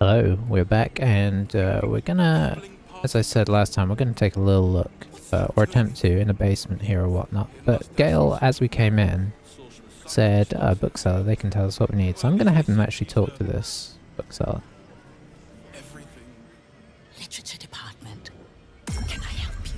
Hello, we're back and we're gonna, as I said last time, we're gonna take a little look, or attempt to, in a basement here or whatnot. But Gale, as we came in, said, bookseller, they can tell us what we need. So I'm gonna have him actually talk to this bookseller. Literature department. Can I help you?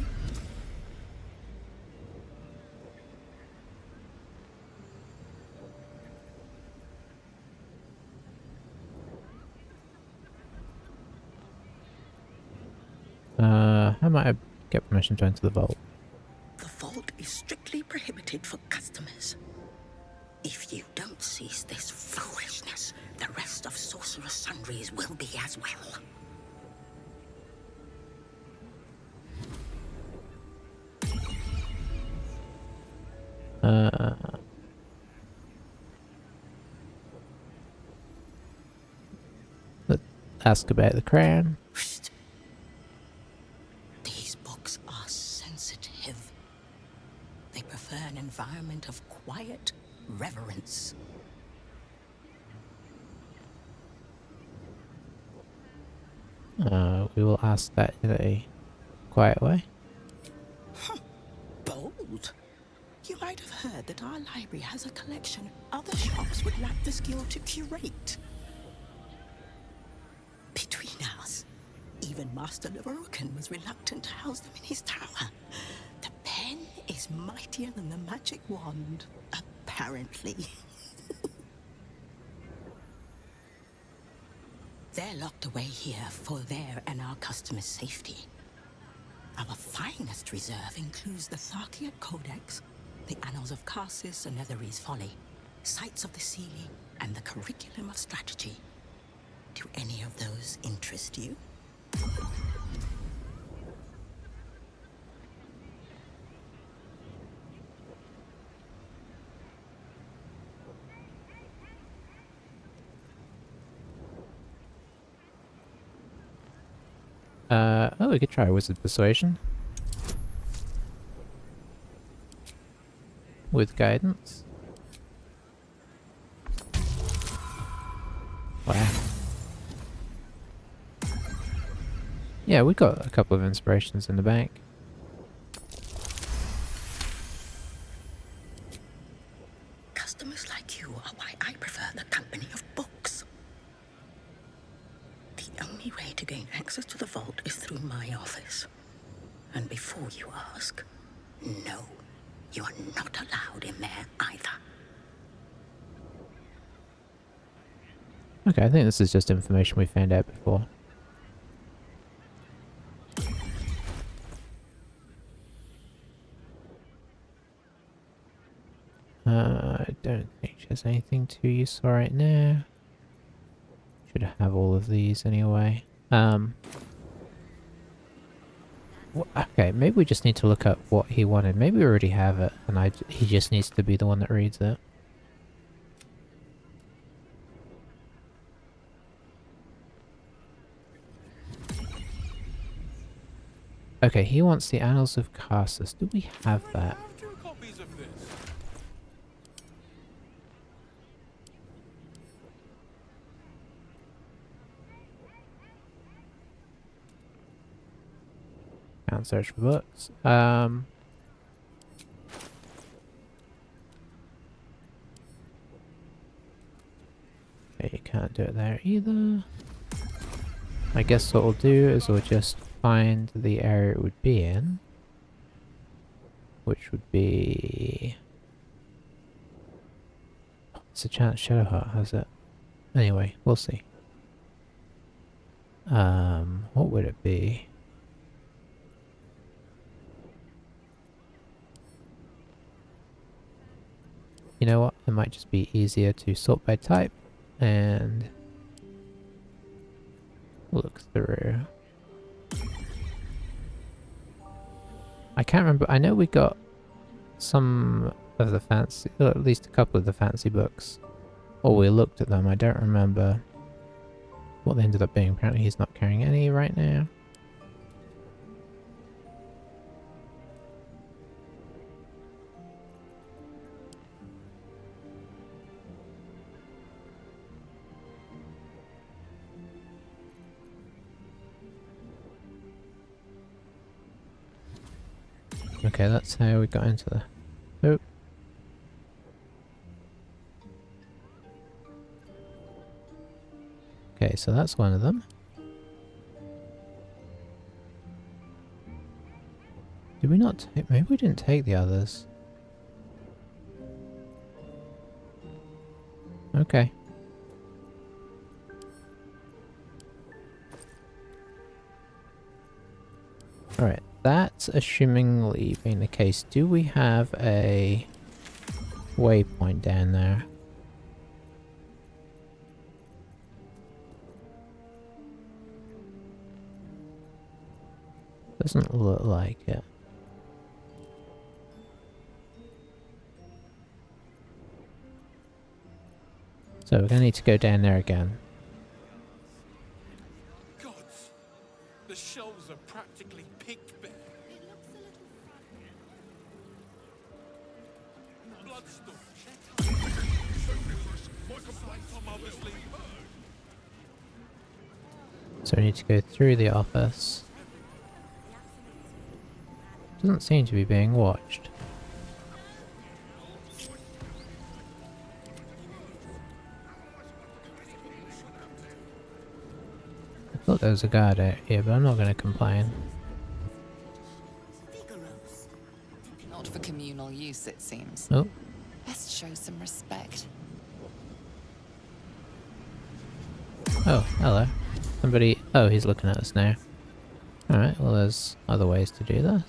How might I get permission to enter the vault? The vault is strictly prohibited for customers. If you don't cease this foolishness, the rest of Sorcerer's Sundries will be as well. Let's ask about the crown. These books are sensitive. They prefer an environment of quiet reverence. We will ask that in a quiet way. Bold. You might have heard that our library has a collection other shops would lack the skill to curate. Between us, even Master Leveroken was reluctant to house them in his tower. The pen is mightier than the magic wand, apparently. They're locked away here for their and our customers' safety. Our finest reserve includes the Tharkiot Codex, the Annals of Karsus and Netherese Folly, Sights of the Seelie, and the Curriculum of Strategy. Do any of those interest you? Oh, we could try Wizard Persuasion. With guidance. Wow. Yeah, we got a couple of inspirations in the bank. Customers like you are why I prefer the company of books. The only way to gain access to the vault is through my office. And before you ask, no, you are not allowed in there either. Okay, I think this is just information we found out before. I don't think she has anything too useful right now. Should have all of these anyway. Okay, maybe we just need to look up what he wanted. Maybe we already have it, and he just needs to be the one that reads it. Okay, he wants the Annals of Karsus. Do we have that? Can't search for books. Yeah, you can't do it there either. I guess what we'll do is we'll just find the area it would be in. Which would be... It's a chance Shadowheart has it. Anyway, we'll see. What would it be? You know what? It might just be easier to sort by type and look through. I can't remember. I know we got some of the fancy, or at least a couple of the fancy books. Or we looked at them. I don't remember what they ended up being. Apparently he's not carrying any right now. Okay, that's how we got into the... Oh. Okay, so that's one of them. Did we not take... Maybe we didn't take the others. Okay. Alright, that's assumingly being the case. Do we have a waypoint down there? Doesn't look like it. So we're gonna need to go down there again. Gods, the shelves are practically picked bare. Bloodstone. So we need to go through the office. Doesn't seem to be being watched. I thought there was a guard out here, but I'm not going to complain. Not for communal use, it seems. Oh, Best show some respect. oh, hello. Somebody... Oh, he's looking at us now. Alright, well there's other ways to do this.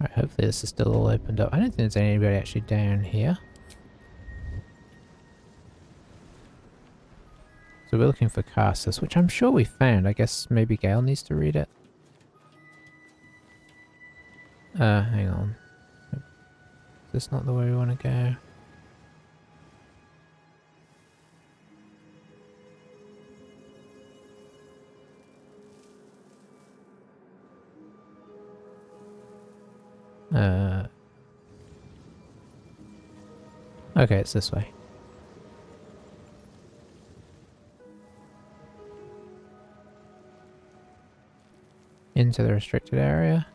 Alright, hopefully this is still all opened up. I don't think there's anybody actually down here. So we're looking for Carsus, which I'm sure we found. I guess maybe Gale needs to read it. Hang on. Is this not the way we want to go? Okay, it's this way. Into the restricted area.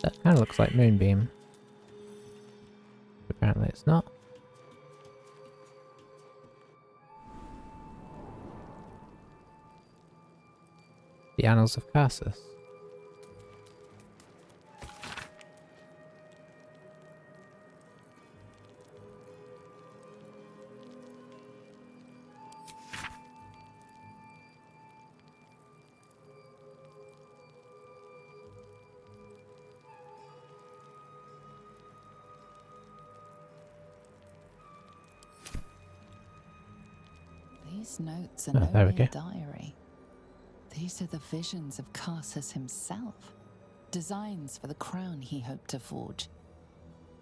That kind of looks like Moonbeam. Apparently it's not. The Annals of Carsus. These notes are Oh, no there we mere go. diary. These are the visions of Carsus himself. Designs for the crown he hoped to forge.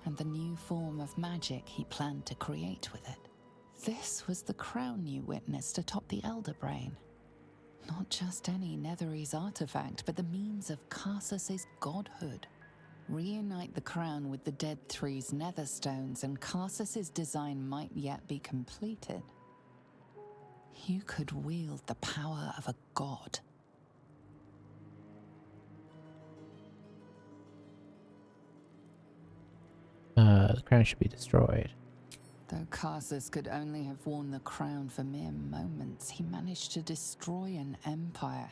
And the new form of magic he planned to create with it. This was the crown you witnessed atop the Elder Brain. Not just any Netherese artifact, but the means of Carsus's godhood. Reunite the crown with the Dead Three's netherstones, and Carsus's design might yet be completed. You could wield the power of a god. The crown should be destroyed. Though Carsus could only have worn the crown for mere moments, he managed to destroy an empire,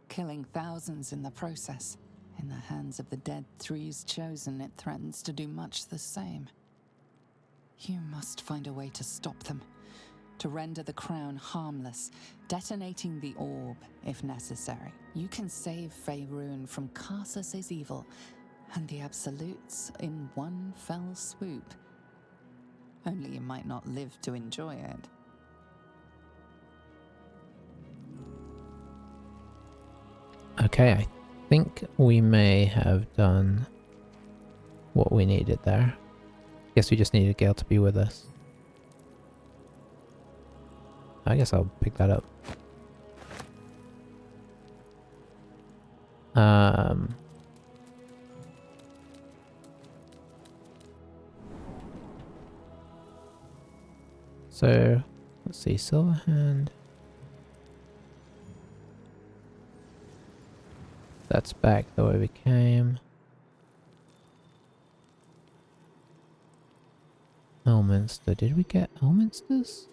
killing thousands in the process. In the hands of the Dead Three's chosen, it threatens to do much the same. You must find a way to stop them, to render the crown harmless, detonating the orb if necessary. You can save Faerun from Carsus's evil and the Absolutes in one fell swoop. Only you might not live to enjoy it. Okay, I think we may have done what we needed there. Guess we just needed Gale to be with us. I guess I'll pick that up. So, let's see, Silverhand. That's back the way we came. Elminster. Did we get Elminsters?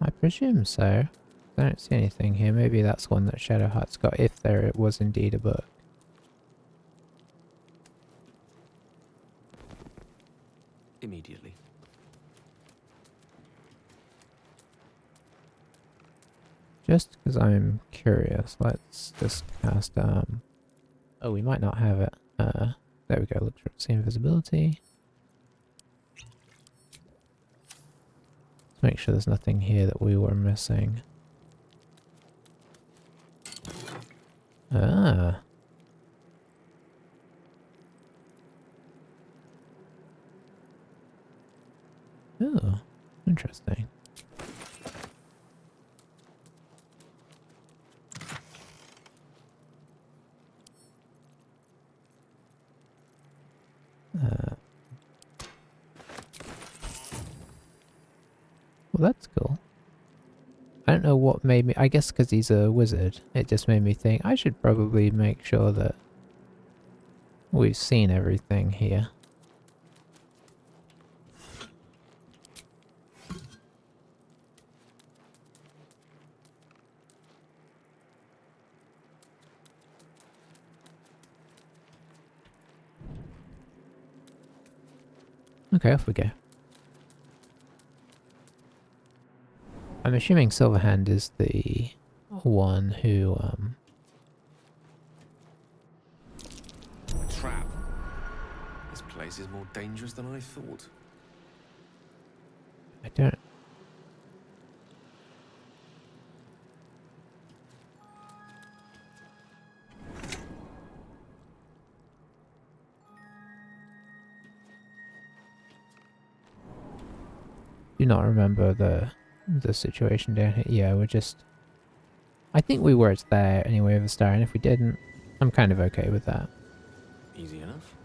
I presume so. I don't see anything here. Maybe that's one that Shadowheart's got, if there was indeed a book. Immediately. Just because I'm curious, let's just cast, oh, we might not have it. There we go, look for see invisibility. Let's make sure there's nothing here that we were missing. Ah. Oh, interesting. Well, that's cool. I don't know what made me... I guess because he's a wizard, it just made me think I should probably make sure that we've seen everything here. Okay, off we go. I'm assuming Silverhand is the one who, Trap. This place is more dangerous than I thought. I don't... do not remember the situation down here. Yeah, we're just... I think we were there anyway with the star, and if we didn't, I'm kind of okay with that. Easy enough.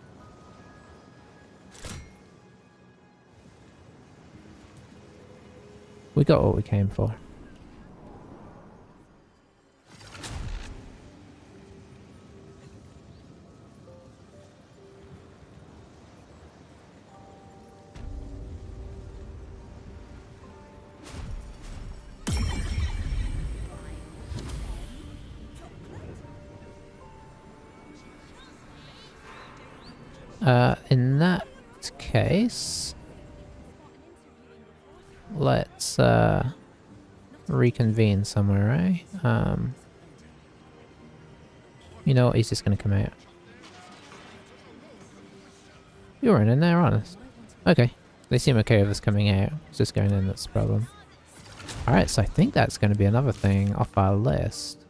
We got what we came for. In that case, let's reconvene somewhere, right? You know what, he's just gonna come out. You weren't in there, honest. Okay, they seem okay with us coming out. It's just going in that's the problem. Alright, so I think that's gonna be another thing off our list.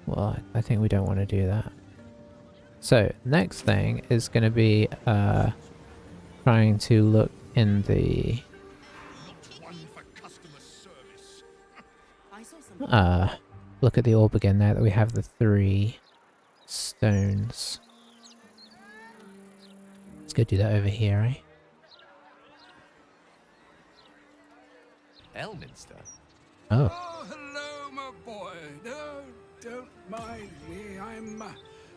Well, I think we don't want to do that. So, next thing is going to be trying to look in the... look at the orb again now that we have the 3 stones. Let's go do that over here, eh? Elminster? Oh. Oh, hello, my boy. No, don't mind me. I'm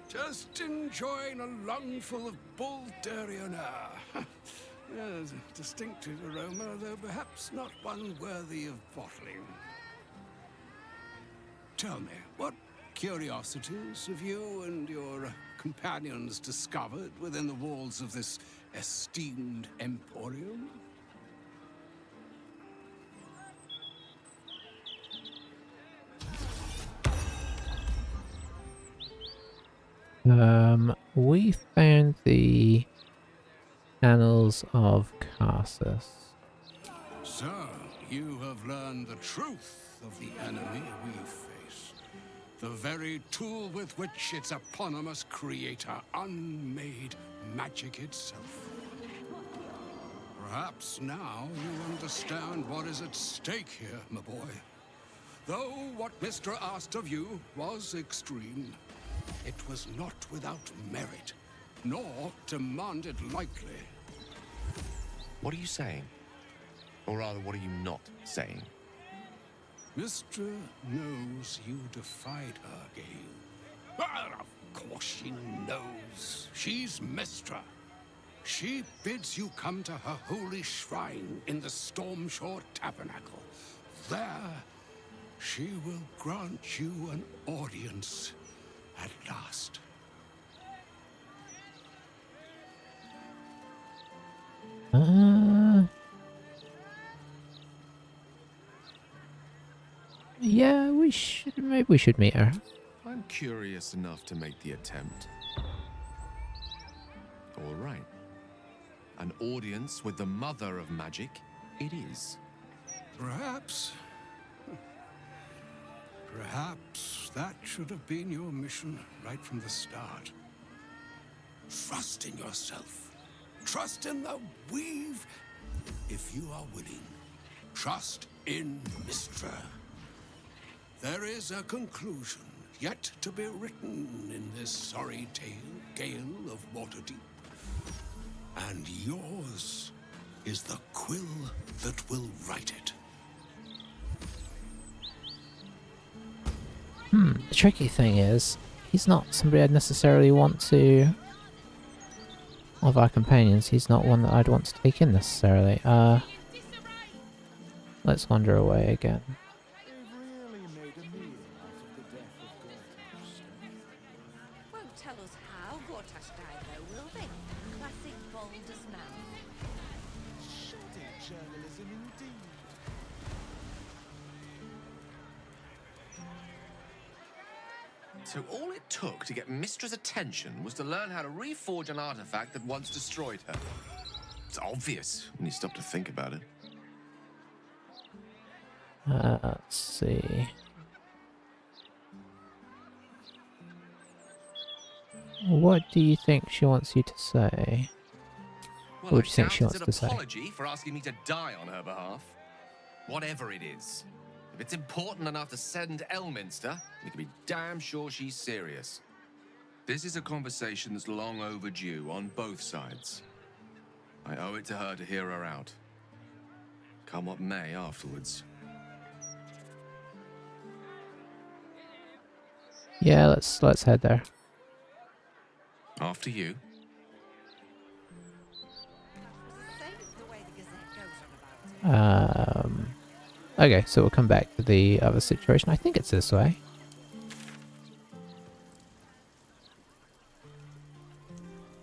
just enjoying a lungful of Baldurian air. Yes, a distinctive aroma, though perhaps not one worthy of bottling. Tell me, what curiosities have you and your companions discovered within the walls of this esteemed emporium? We found the Annals of Carsus. So, you have learned the truth of the enemy we face. The very tool with which its eponymous creator unmade magic itself. Perhaps now you understand what is at stake here, my boy. Though what Mr. asked of you was extreme, it was not without merit, nor demanded lightly. What are you saying? Or rather, what are you not saying? Mr. knows you defied her, Gale. Well, of course she knows. She's Mistra. She bids you come to her holy shrine in the Stormshore Tabernacle. There, she will grant you an audience at last. Yeah, maybe we should meet her. I'm curious enough to make the attempt. All right. An audience with the mother of magic it is. Perhaps that should have been your mission right from the start. Trust in yourself. Trust in the weave, if you are willing. Trust in Mistra. There is a conclusion yet to be written in this sorry tale, Gale of Waterdeep. And yours is the quill that will write it. The tricky thing is, he's not somebody I'd necessarily want to... Of our companions, he's not one that I'd want to take in necessarily. Let's wander away again. Won't tell us how Gortash died though, will they? Classic Baldur's mouth. Shoddy journalism indeed. So all it took to get Mistra's attention was to learn how to reforge an artifact that once destroyed her. It's obvious when you stop to think about it. Let's see. What do you think she wants you to say? Well, What do you think she I doubt wants it's to an say? apology for asking me to die on her behalf. Whatever it is. If it's important enough to send Elminster, you can be damn sure she's serious. This is a conversation that's long overdue on both sides. I owe it to her to hear her out. Come what may afterwards. Yeah, let's head there. After you. Save the way the Gazette goes on about it. Okay, so we'll come back to the other situation. I think it's this way.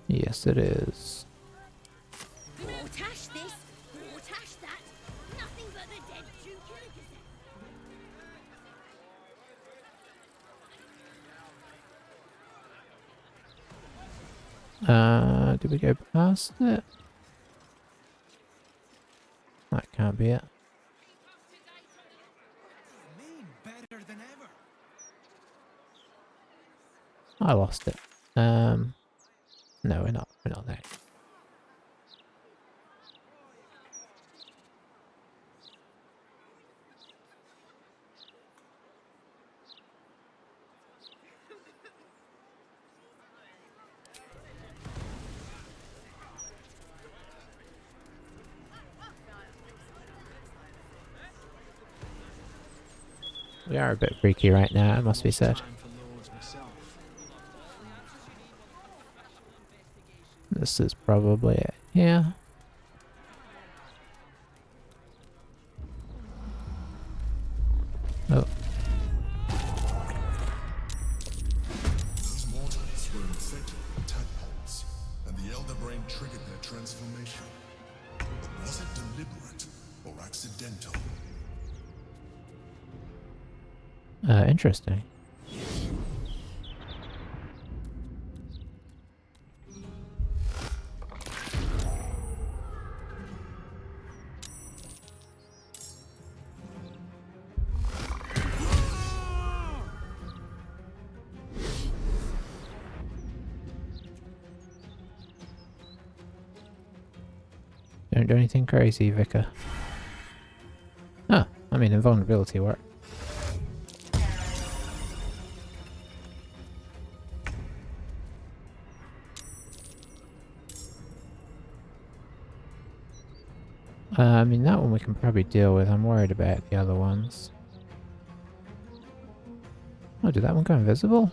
Yes, it is. Gortash this, Gortash that. Nothing but the dead Duke Gazette. Did we go past it? That can't be it. Better than ever. I lost it. No, we're not there. We are a bit freaky right now, it must be said. Time for lords myself. This is probably it. Yeah. Oh. Those mortals were infected with tadpoles, and the Elder Brain triggered their transformation. But was it deliberate or accidental? Interesting. Don't do anything crazy, Vicar. Oh, I mean, invulnerability worked. I mean, that one we can probably deal with. I'm worried about the other ones. Oh, did that one go invisible?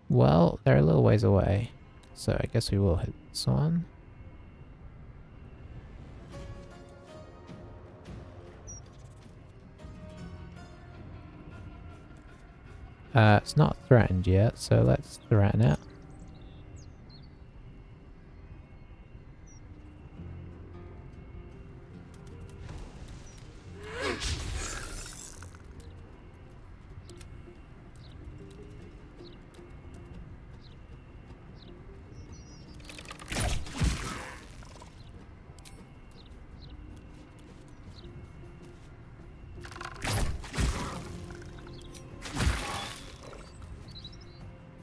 Well, they're a little ways away, so I guess we will hit this one. It's not threatened yet, so let's threaten it.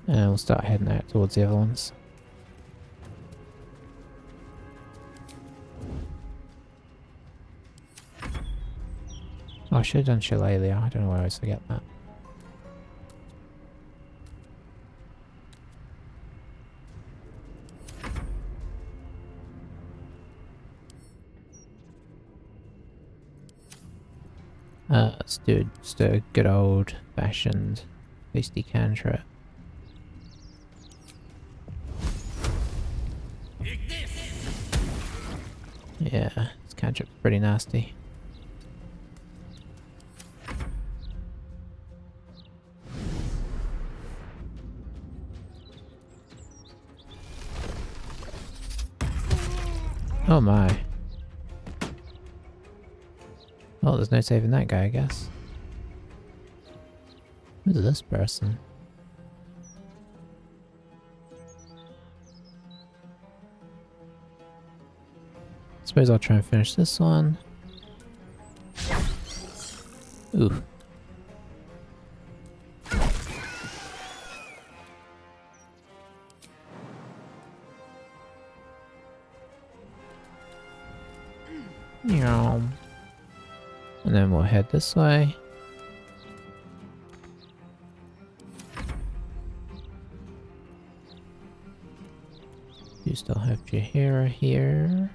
And we'll start heading out towards the other ones. Oh, I should have done Shillelagh. I don't know why I always forget that. Let's do just a good old fashioned hasty cantrip. Yeah, this cantrip's pretty nasty. Oh my. Well, there's no saving that guy, I guess. Who's this person? Suppose I'll try and finish this one. Ooh. Meow. And then we'll head this way. You still have Jaheira here.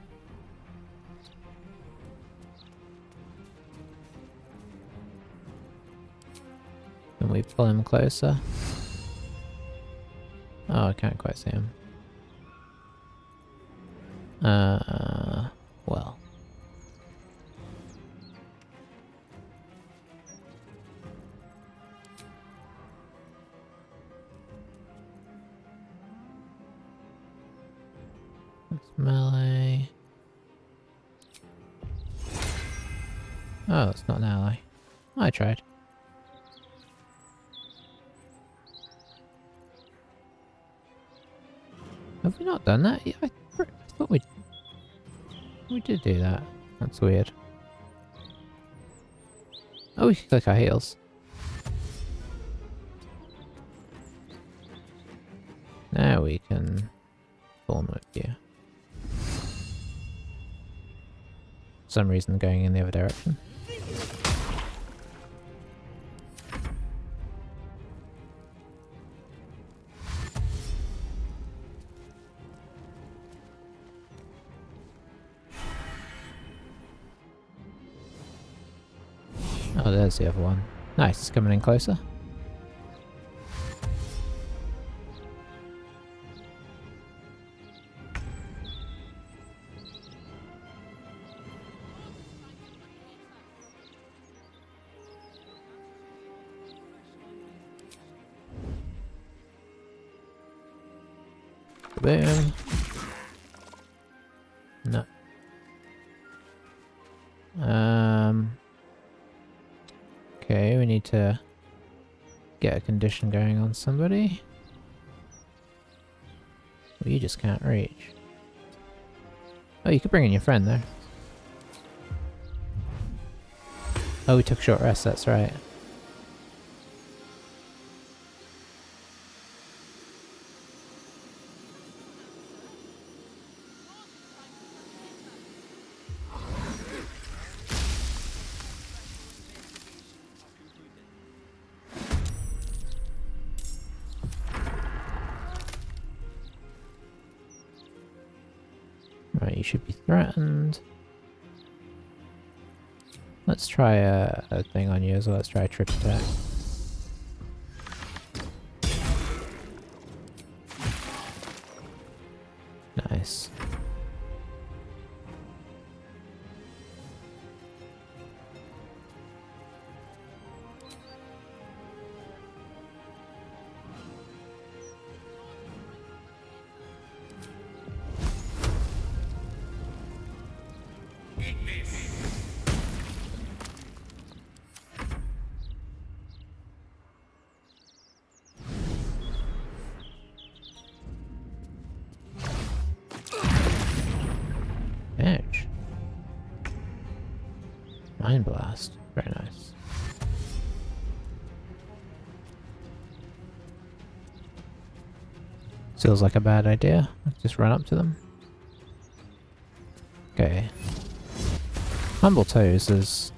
Can we pull him closer? Oh, I can't quite see him. Well. That's melee. Oh, it's not an ally. I tried. Have we not done that? Yeah, I thought we did do that. That's weird. Oh, we can click our heels. Now we can thorn whip you. For some reason going in the other direction. Oh, there's the other one. Nice, it's coming in closer. Boom. No. Okay, we need to get a condition going on somebody. Well, you just can't reach. Oh, you could bring in your friend there. Oh, we took a short rest, that's right. Right, you should be threatened. Let's try a thing on you as well. Let's try a trip attack. Nice. Edge. Mind blast. Very nice. Feels like a bad idea. Let's just run up to them. Okay. Humble Toes has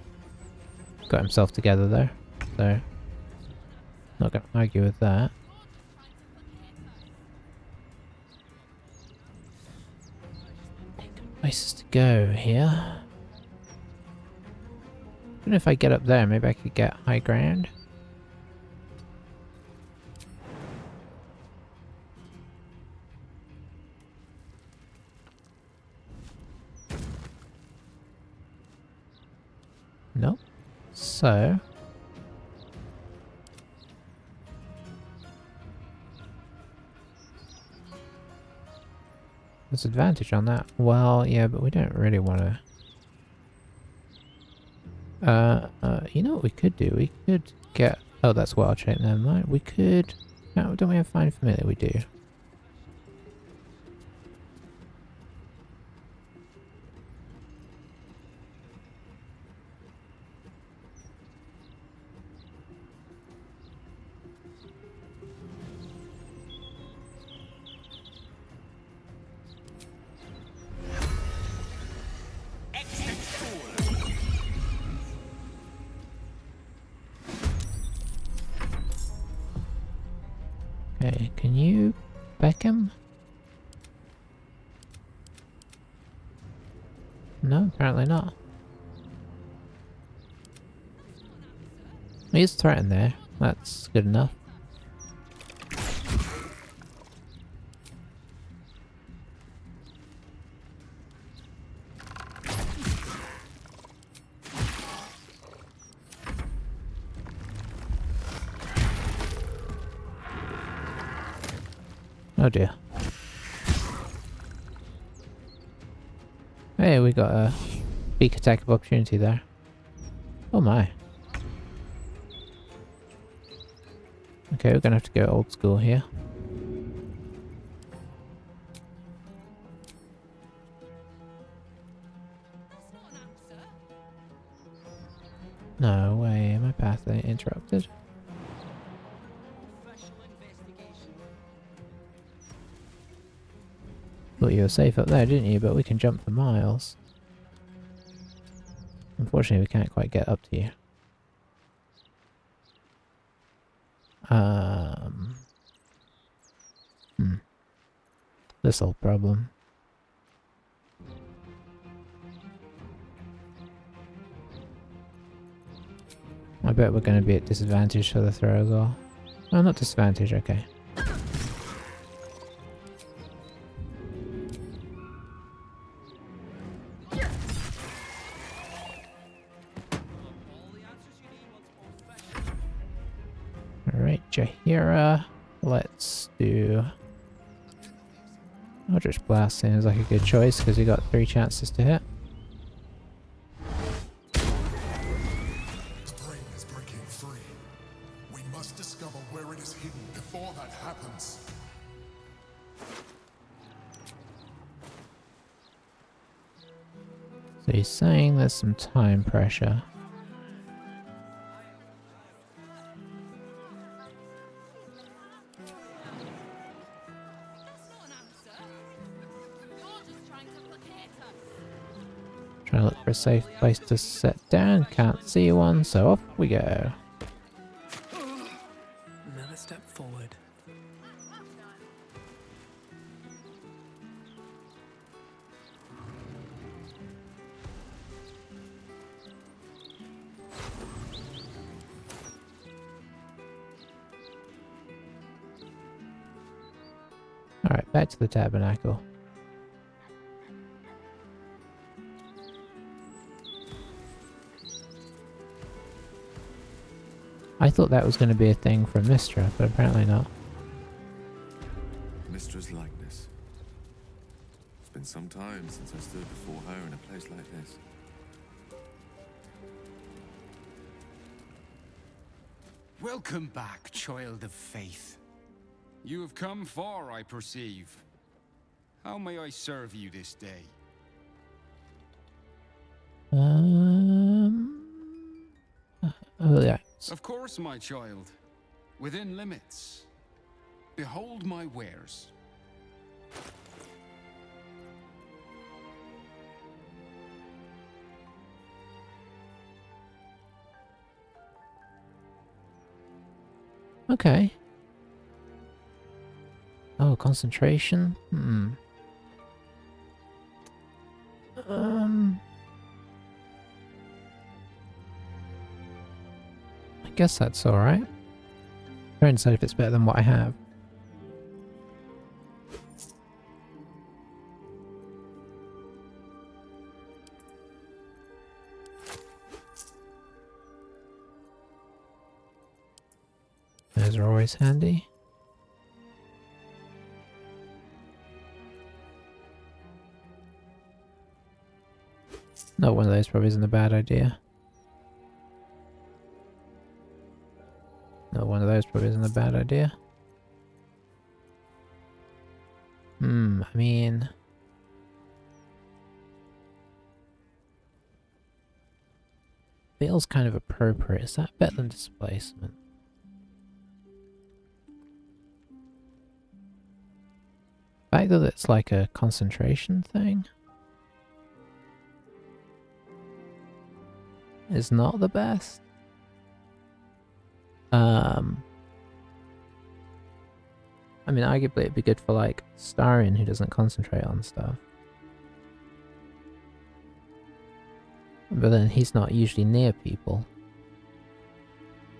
got himself together there, so not gonna argue with that. Places to go here. I don't know if I get up there, maybe I could get high ground. Nope. So there's advantage on that. Well, yeah, but we don't really want to. You know what we could do? We could get. Oh, that's wild shape. Never mind. We could. No, don't we have Find Familiar? We do. Okay, can you back him? No, apparently not. He's threatened there. That's good enough. Oh dear. Hey, we got a peak attack of opportunity there. Oh my. Okay, we're gonna have to go old school here. No way, my path ain't interrupted. Thought you were safe up there, didn't you? But we can jump for miles. Unfortunately, we can't quite get up to you. This old problem. I bet we're going to be at disadvantage for the throw as well. No, not disadvantage, okay. Alright, Jaheira. Let's do... Eldritch Blast seems like a good choice because we got 3 chances to hit. The brain is breaking free. We must discover where it is hidden before that happens. So he's saying there's some time pressure. Trying to look for a safe place to sit down. Can't see one, so off we go. Another step forward. Alright, back to the tabernacle. I thought that was going to be a thing from Mystra, but apparently not. Mistra's likeness. It's been some time since I stood before her in a place like this. Welcome back, child of faith. You have come far, I perceive. How may I serve you this day? Oh yeah. Of course, my child. Within limits. Behold my wares. Okay. Oh, concentration? I guess that's alright. Try and decide if it's better than what I have. Those are always handy. No, one of those probably isn't a bad idea. No, one of those probably isn't a bad idea. I mean... feels kind of appropriate. Is that better than displacement? The fact that it's like a concentration thing is not the best. I mean, arguably it'd be good for like Starion, who doesn't concentrate on stuff. But then he's not usually near people.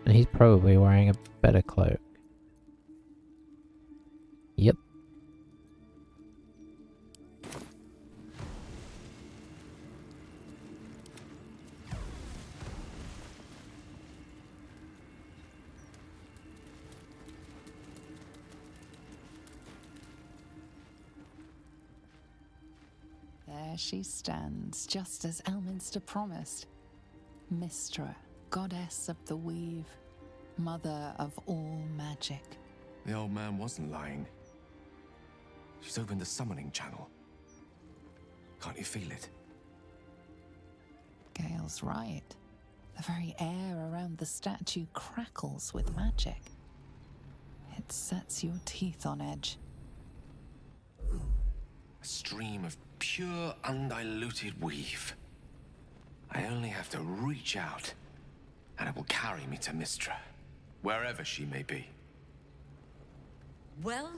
And he's probably wearing a better cloak. Yep. There she stands, just as Elminster promised. Mystra, goddess of the weave, mother of all magic. The old man wasn't lying. She's opened the summoning channel. Can't you feel it? Gale's right. The very air around the statue crackles with magic. It sets your teeth on edge. A stream of pure, undiluted weave. I only have to reach out, and it will carry me to Mystra, wherever she may be. Well?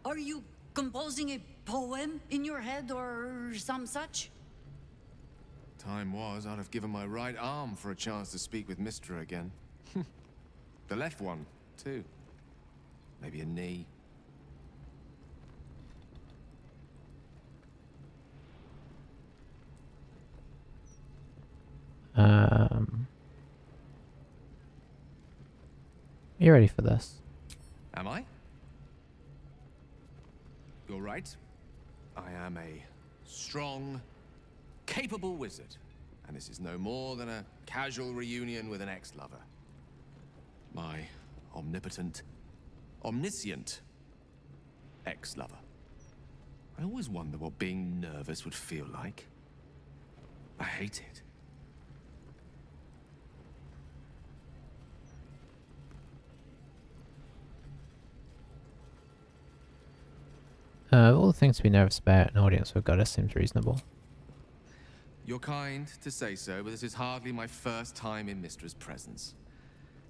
Are you composing a poem in your head or some such? Time was, I'd have given my right arm for a chance to speak with Mystra again. The left one, too. Maybe a knee. You ready for this? Am I? You're right. I am a strong, capable wizard. And this is no more than a casual reunion with an ex-lover. My omnipotent, omniscient ex-lover. I always wonder what being nervous would feel like. I hate it. All the things to be nervous about, an audience with goddess seems reasonable. You're kind to say so, but this is hardly my first time in Mystra's presence.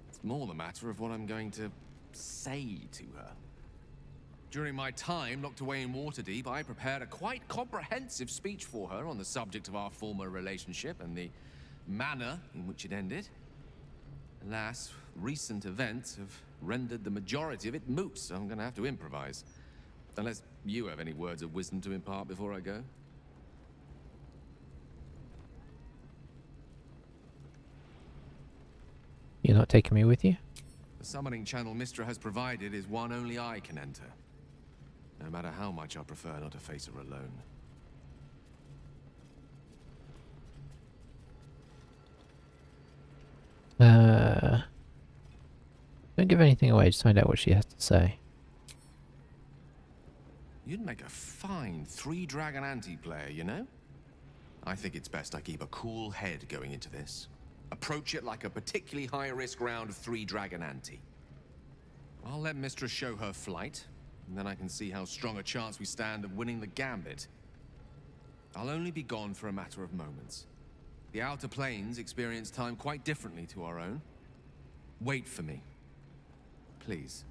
It's more the matter of what I'm going to say to her. During my time locked away in Waterdeep, I prepared a quite comprehensive speech for her on the subject of our former relationship and the manner in which it ended. Alas, recent events have rendered the majority of it moot, so I'm gonna have to improvise. Unless you have any words of wisdom to impart before I go. You're not taking me with you? The summoning channel Mistra has provided is one only I can enter. No matter how much I prefer not to face her alone. Don't give anything away, just find out what she has to say. You'd make a fine 3-dragon anti-player, you know? I think it's best I keep a cool head going into this. Approach it like a particularly high-risk round of 3-dragon ante. I'll let Mistress show her flight, and then I can see how strong a chance we stand of winning the gambit. I'll only be gone for a matter of moments. The Outer Planes experience time quite differently to our own. Wait for me. Please.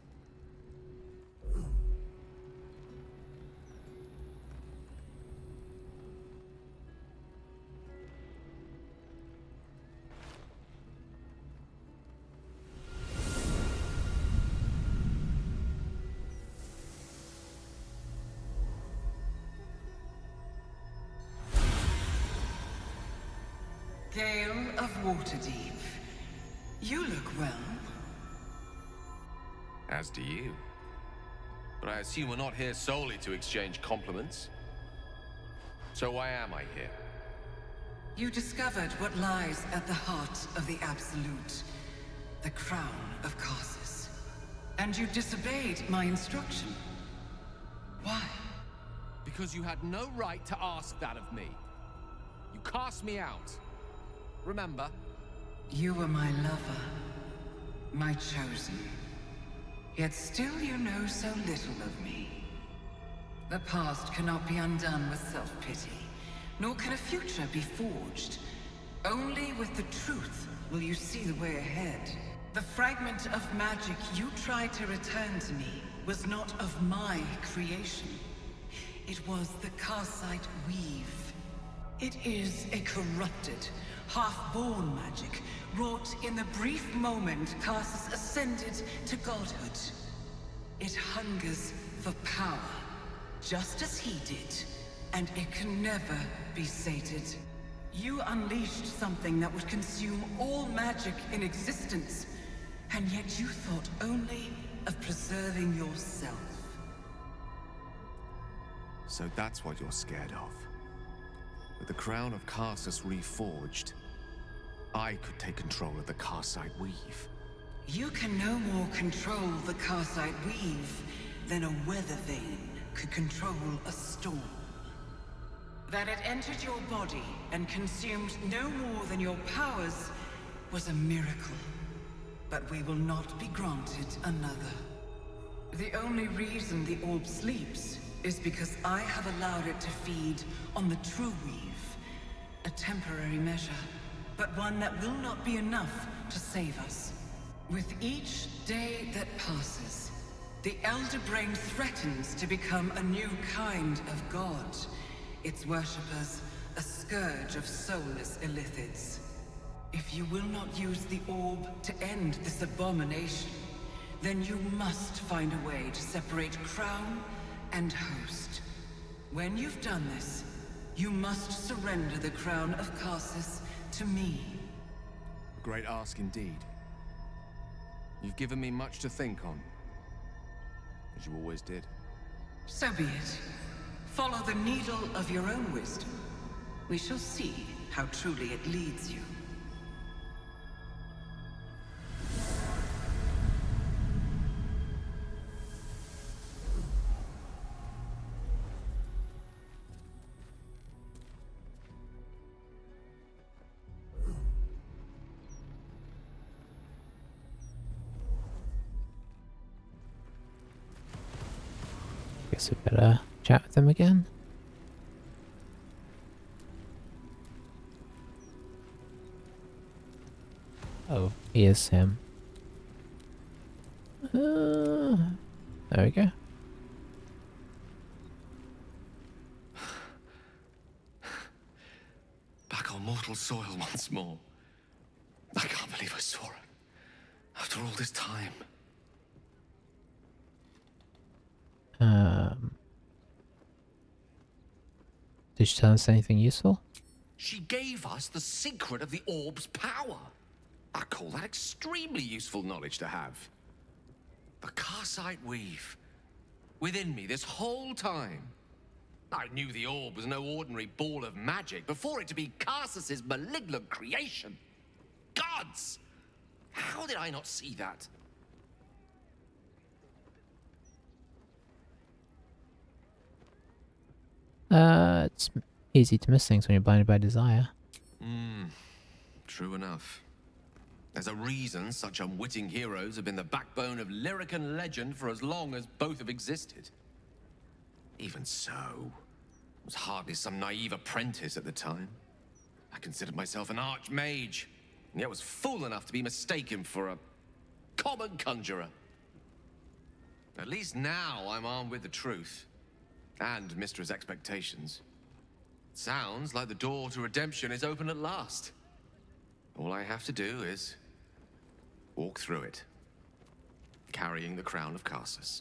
Gale of Waterdeep. You look well. As do you. But I assume we're not here solely to exchange compliments. So why am I here? You discovered what lies at the heart of the Absolute. The crown of Karsus. And you disobeyed my instruction. Why? Because you had no right to ask that of me. You cast me out. Remember? You were my lover. My chosen. Yet still you know so little of me. The past cannot be undone with self-pity, nor can a future be forged. Only with the truth will you see the way ahead. The fragment of magic you tried to return to me was not of my creation. It was the Karsite Weave. It is a corrupted, half-born magic, wrought in the brief moment Karsus ascended to godhood. It hungers for power, just as he did, and it can never be sated. You unleashed something that would consume all magic in existence, and yet you thought only of preserving yourself. So that's what you're scared of. With the crown of Karsus reforged, I could take control of the Karsite Weave. You can no more control the Karsite Weave than a weather vane could control a storm. That it entered your body and consumed no more than your powers was a miracle. But we will not be granted another. The only reason the orb sleeps is because I have allowed it to feed on the true weave. A temporary measure, but one that will not be enough to save us. With each day that passes, the Elder Brain threatens to become a new kind of god. Its worshippers, a scourge of soulless illithids. If you will not use the orb to end this abomination, then you must find a way to separate crown and host. When you've done this, you must surrender the crown of Karsus to me. A great ask indeed. You've given me much to think on, as you always did. So be it. Follow the needle of your own wisdom. We shall see how truly it leads you. Guess we better chat with them again. Oh, here's him. There we go. Back on mortal soil once more. I can't believe I saw it. After all this time. Did she tell us anything useful? She gave us the secret of the orb's power. I call that extremely useful knowledge to have. The Karsite weave. Within me this whole time. I knew the orb was no ordinary ball of magic before it to be Karsus's malignant creation. Gods! How did I not see that? It's easy to miss things when you're blinded by desire. True enough. There's a reason such unwitting heroes have been the backbone of lyric and legend for as long as both have existed. Even so, I was hardly some naive apprentice at the time. I considered myself an archmage, and yet was fool enough to be mistaken for a common conjurer. At least now I'm armed with the truth, and Mistra's expectations. Sounds like the door to redemption is open at last. All I have to do is walk through it, carrying the crown of Karsus.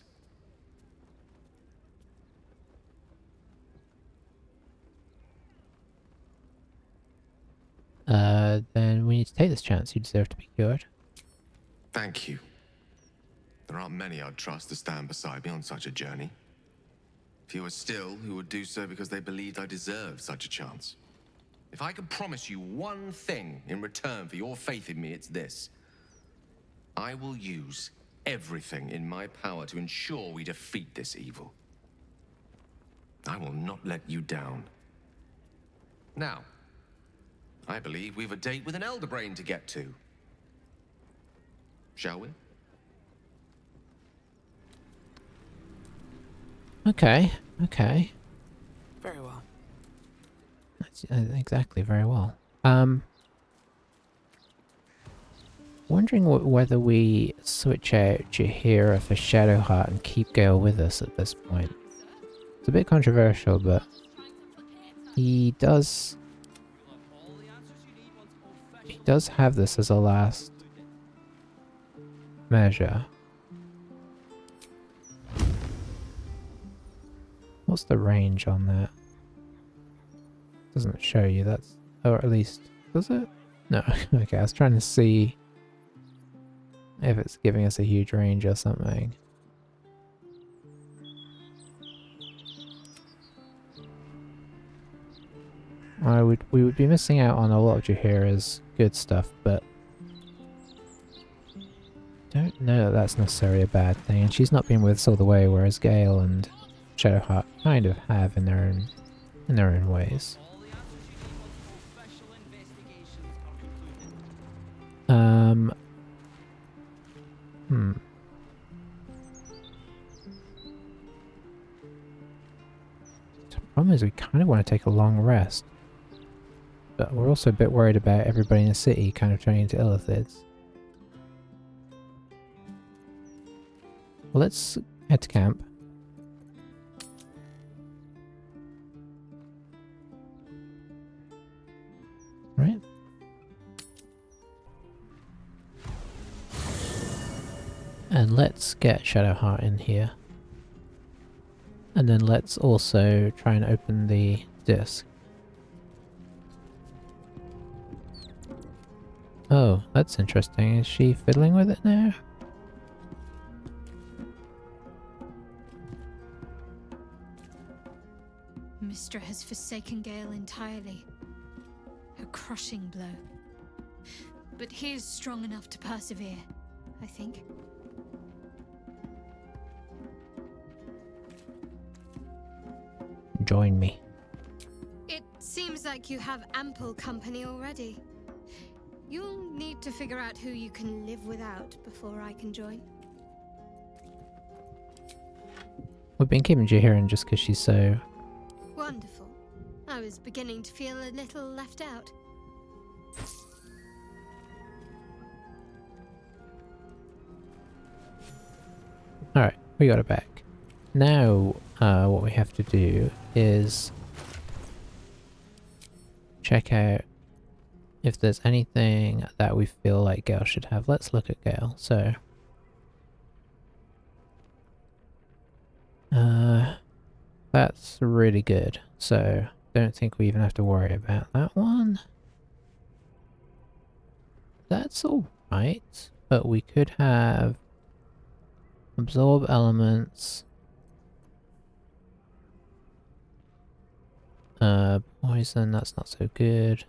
Then we need to take this chance. You deserve to be cured. Thank you. There aren't many I'd trust to stand beside me on such a journey. Fewer still who would do so because they believed I deserved such a chance. If I could promise you one thing in return for your faith in me, it's this. I will use everything in my power to ensure we defeat this evil. I will not let you down. Now, I believe we've a date with an Elder Brain to get to. Shall we? Okay, okay. Very well. That's, exactly, very well. Wondering whether we switch out Jaheira for Shadowheart and keep Gale with us at this point. It's a bit controversial, but he does have this as a last measure. What's the range on that? Doesn't show you, that's... or at least... does it? No. Okay, I was trying to see if it's giving us a huge range or something. We would be missing out on a lot of Jaheira's good stuff, but don't know that that's necessarily a bad thing. And she's not been with us all the way, whereas Gale and Shadowheart kind of have in their own ways. The problem is we kind of want to take a long rest, but we're also a bit worried about everybody in the city kind of turning into illithids. Well, let's head to camp. Right. And let's get Shadowheart in here. And then let's also try and open the disc. Oh, that's interesting. Is she fiddling with it now? Mistra has forsaken Gale entirely. A crushing blow. But he is strong enough to persevere, I think. Join me. It seems like you have ample company already. You'll need to figure out who you can live without before I can join. We've been keeping Jaheira just because she's so... Wonderful. I was beginning to feel a little left out. Alright, we got it back. Now, what we have to do is check out if there's anything that we feel like Gale should have. Let's look at Gale. So, That's really good. So, don't think we even have to worry about that one. That's alright, but we could have absorb elements. Poison, that's not so good.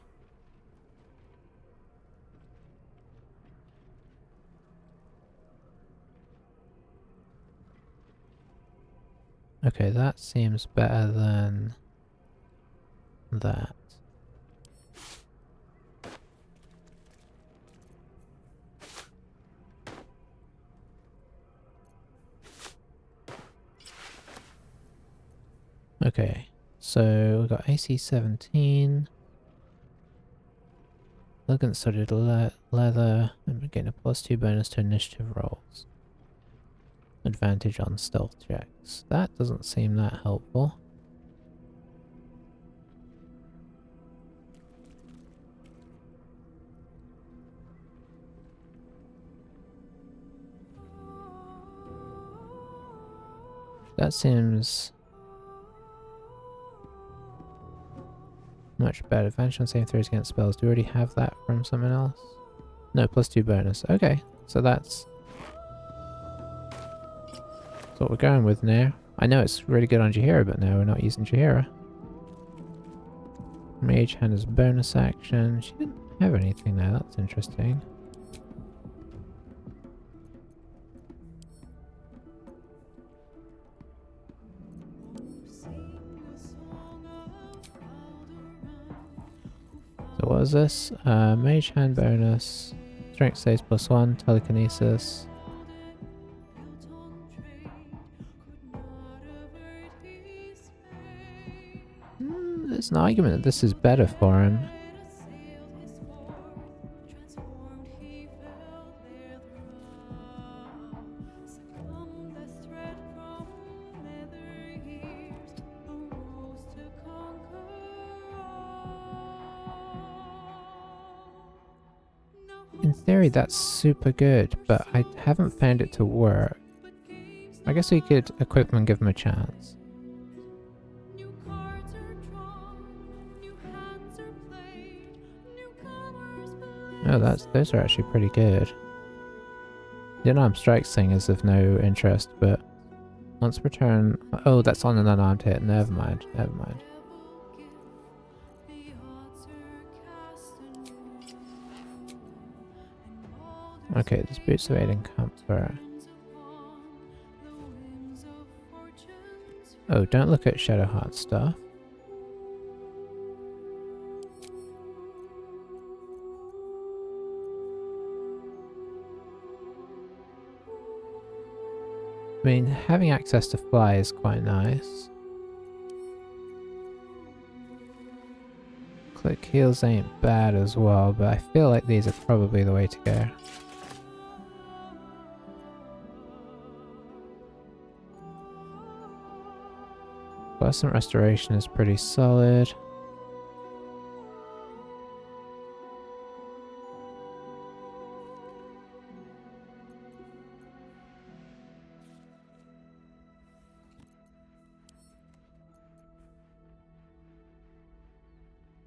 Okay, that seems better than that. Okay, so we've got AC 17. Elegant studded leather, and we're getting a +2 bonus to initiative rolls. Advantage on stealth checks. That doesn't seem that helpful. That seems much better. Advantage on saving throws against spells. Do we already have that from someone else? No, +2 bonus. Okay, so that's what we're going with now. I know it's really good on Jaheira, but now we're not using Jaheira. Mage Hand is bonus action. She didn't have anything there, that's interesting. So what is this? Mage Hand bonus. Strength saves +1, telekinesis. There's an argument that this is better for him. In theory that's super good, but I haven't found it to work. I guess we could equip him and give him a chance. Oh, those are actually pretty good. The unarmed strikes thing is of no interest, but once per turn... Oh, that's on an unarmed hit. Never mind, never mind. Okay, this boots of aid and comfort. Oh, don't look at Shadowheart stuff. I mean, having access to fly is quite nice. Click heals ain't bad as well, but I feel like these are probably the way to go. Pleasant restoration is pretty solid.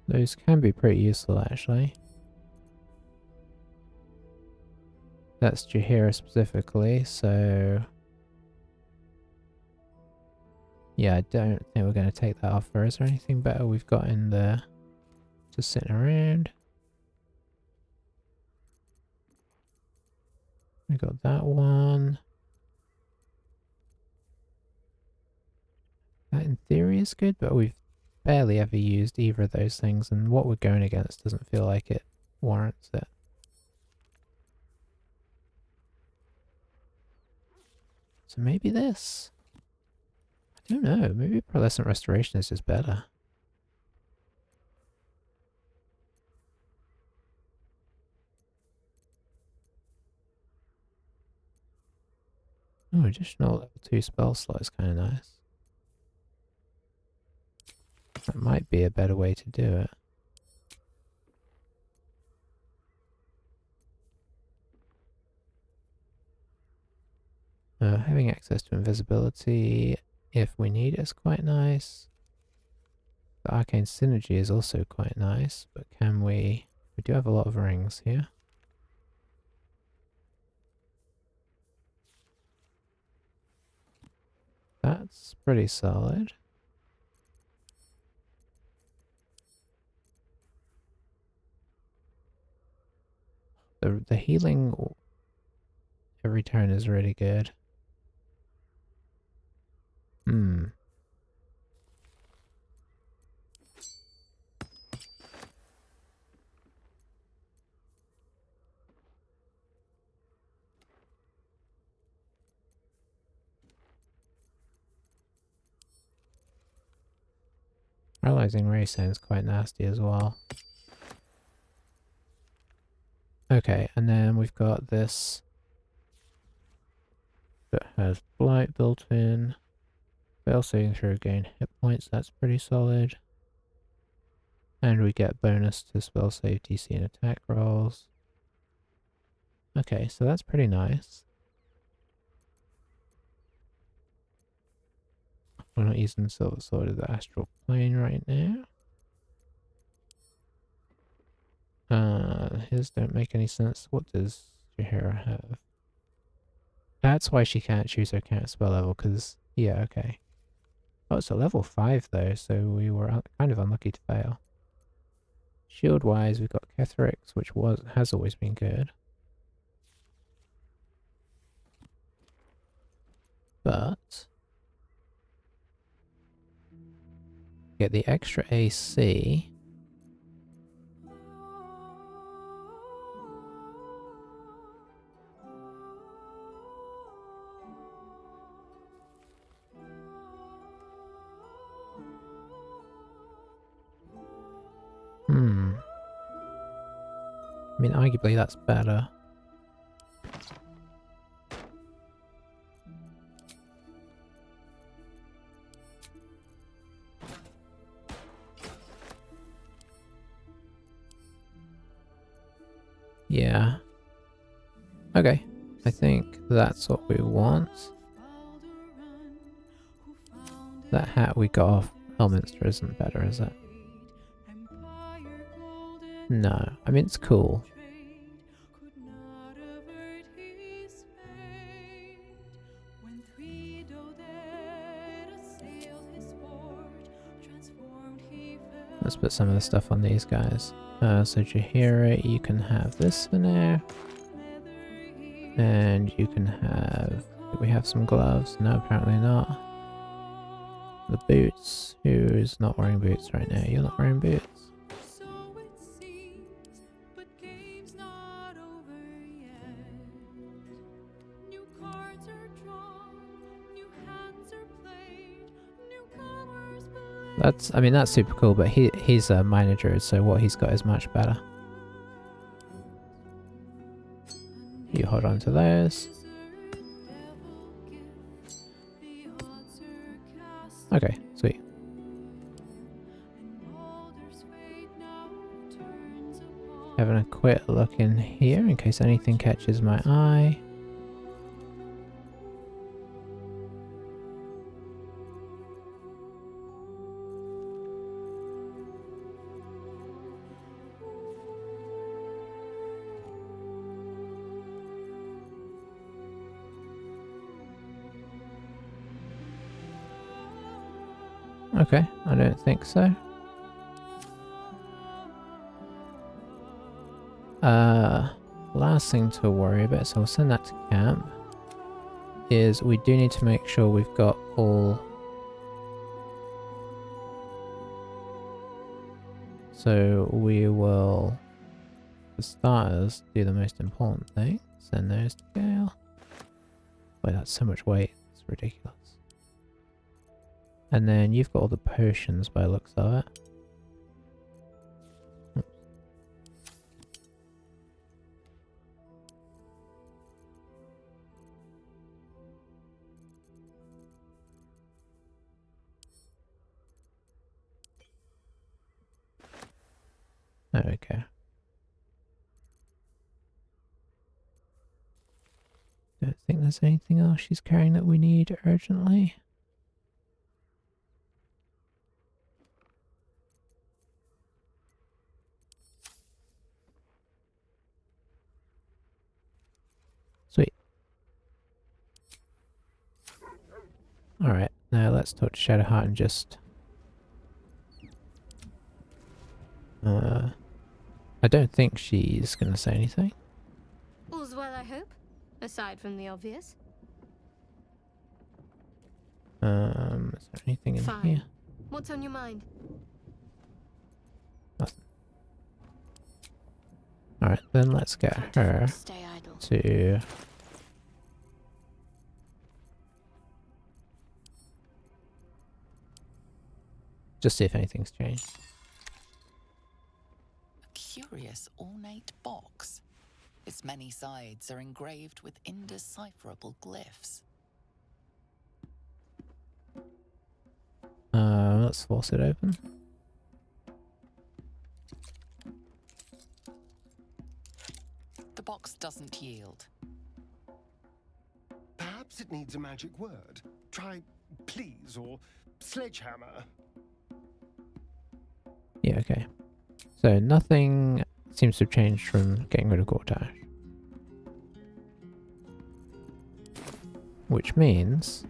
Those can be pretty useful, actually. That's Jaheira specifically, so... Yeah, I don't think we're going to take that off her. Is there anything better we've got in there? Just sitting around. We got that one. That in theory is good, but we've barely ever used either of those things, and what we're going against doesn't feel like it warrants it. So maybe this? I don't know, maybe Pearlescent Restoration is just better. Oh, additional level 2 spell slot is kind of nice. That might be a better way to do it. Having access to invisibility. if we need it is quite nice. The arcane synergy is also quite nice, but can we do have a lot of rings here. That's pretty solid. The healing every turn is really good. Paralyzing Ray sounds quite nasty as well. Okay, and then we've got this that has Blight built in. Fail saving throw gain hit points, that's pretty solid. And we get bonus to spell save DC and attack rolls. Okay, so that's pretty nice. We're not using the Silver Sword of the Astral Plane right now. His don't make any sense. What does Jahira have? That's why she can't choose her counter spell level, because, yeah, okay. Oh, it's a level 5 though, so we were kind of unlucky to fail. Shield wise, we've got Ketherix, which has always been good. But get the extra AC. I mean, arguably that's better. Yeah. Okay. I think that's what we want. That hat we got off Elminster isn't better, is it? No. I mean, it's cool. Let's put some of the stuff on these guys. So Jahira, you can have this for now. And you can have... Do we have some gloves? No, apparently not. The boots. Who is not wearing boots right now? You're not wearing boots. I mean, that's super cool, but he's a minor druid, so what he's got is much better. You hold on to those. Okay, sweet. Having a quick look in here in case anything catches my eye. Okay, I don't think so. Last thing to worry about, so I'll send that to camp, is we do need to make sure we've got all... So we will, for starters, do the most important thing. Send those to Gale. Wait, that's so much weight, it's ridiculous. And then you've got all the potions by the looks of it. There we go. Don't think there's anything else she's carrying that we need urgently. Alright, now let's talk to Shadowheart and just... I don't think she's gonna say anything. All's well, I hope? Aside from the obvious. Is there anything in Fine. here? What's on your mind? Nothing. Alright, then let's get her Stay idle. to... just see if anything's changed. A curious ornate box. Its many sides are engraved with indecipherable glyphs. Let's force it open. The box doesn't yield. Perhaps it needs a magic word. Try please or sledgehammer. Yeah, okay. So nothing seems to have changed from getting rid of Gortash. Which means...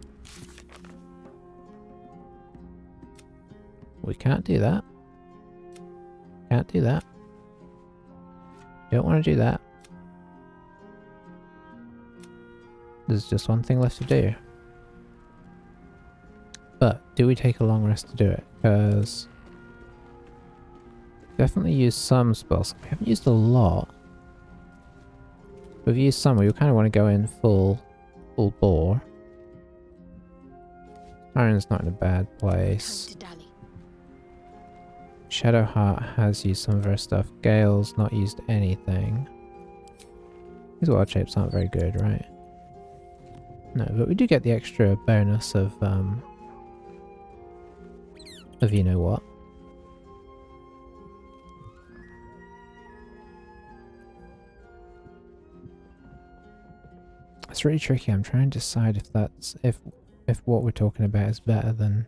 we can't do that. Can't do that. Don't want to do that. There's just one thing left to do. But, do we take a long rest to do it? Because... definitely used some spells. We haven't used a lot. We've used some. We kind of want to go in full bore. Iron's not in a bad place. Shadowheart has used some of her stuff. Gale's not used anything. These wild shapes aren't very good, right? No, but we do get the extra bonus of you know what. It's really tricky. I'm trying to decide if that's if what we're talking about is better than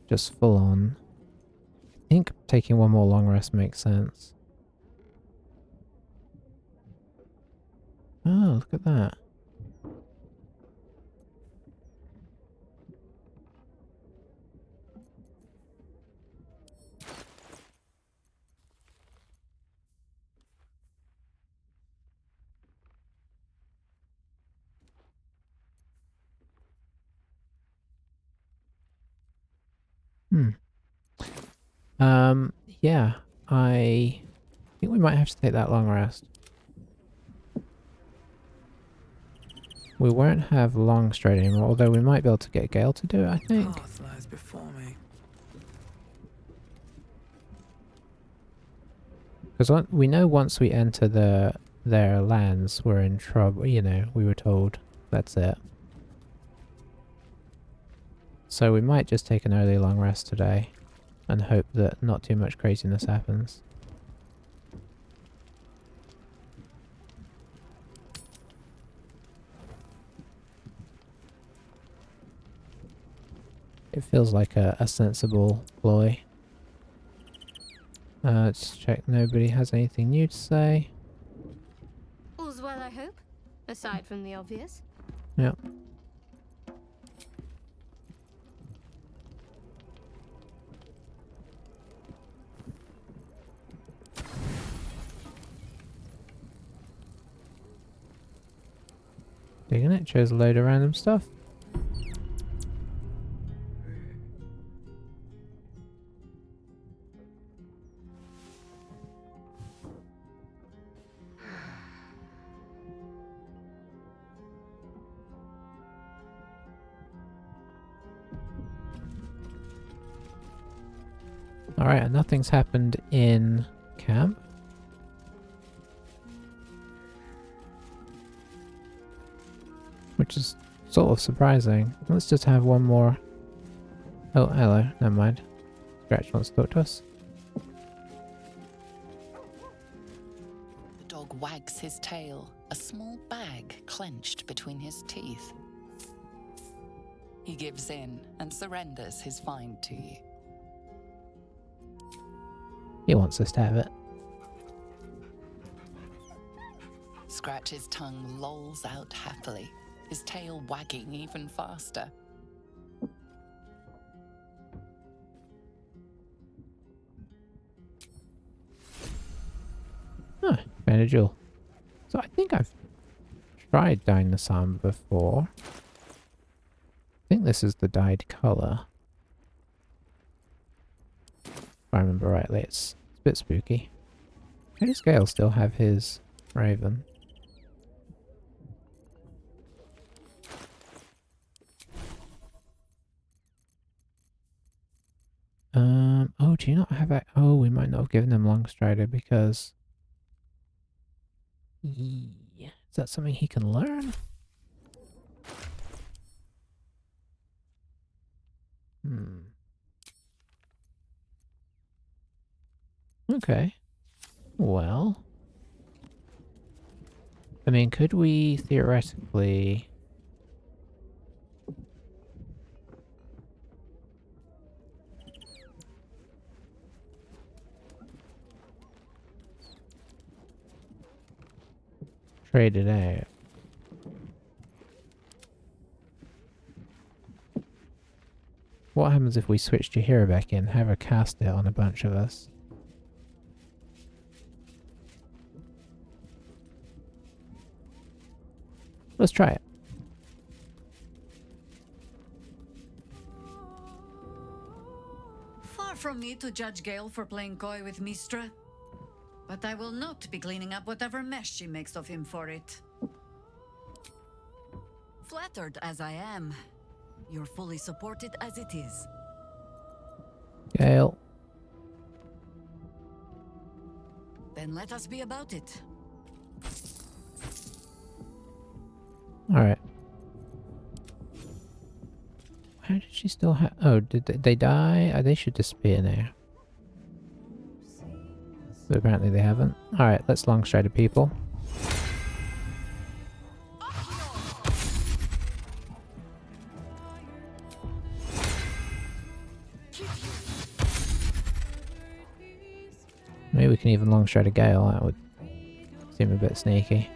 just full on. I think taking one more long rest makes sense. Oh, look at that. Yeah, I think we might have to take that long rest. We won't have long straight anymore, although we might be able to get Gale to do it, I think. Path lies before me. Because we know once we enter their lands, we're in trouble, you know, we were told. That's it. So we might just take an early long rest today and hope that not too much craziness happens. It feels like a sensible ploy. Let's check nobody has anything new to say. All's well, I hope? Aside from the obvious. Yep. Digging it, shows a load of random stuff. Alright, nothing's happened in camp. Which is sort of surprising. Let's just have one more. Oh, hello. Never mind. Scratch wants to talk to us. The dog wags his tail, a small bag clenched between his teeth. He gives in and surrenders his find to you. He wants us to have it. Scratch's tongue lolls out happily, his tail wagging even faster. a jewel. So I think I've tried dyeing the Sama before. I think this is the dyed colour. If I remember rightly, it's a bit spooky. How does Gale still have his raven? Oh, do you not have that? Oh, we might not have given him Longstrider because... Yeah. Is that something he can learn? Okay. Well... I mean, could we theoretically... trade it out? What happens if we switch Jaheira back in, have her cast it on a bunch of us? Let's try it. Far from me to judge Gale for playing coy with Mistra, but I will not be cleaning up whatever mess she makes of him for it. Flattered as I am, you're fully supported as it is. Gale. Then let us be about it. Alright. How did she still have... Oh, did they die? Oh, they should disappear now. But apparently they haven't. Alright, let's Longstrider people. Maybe we can even Longstrider Gale. That would seem a bit sneaky.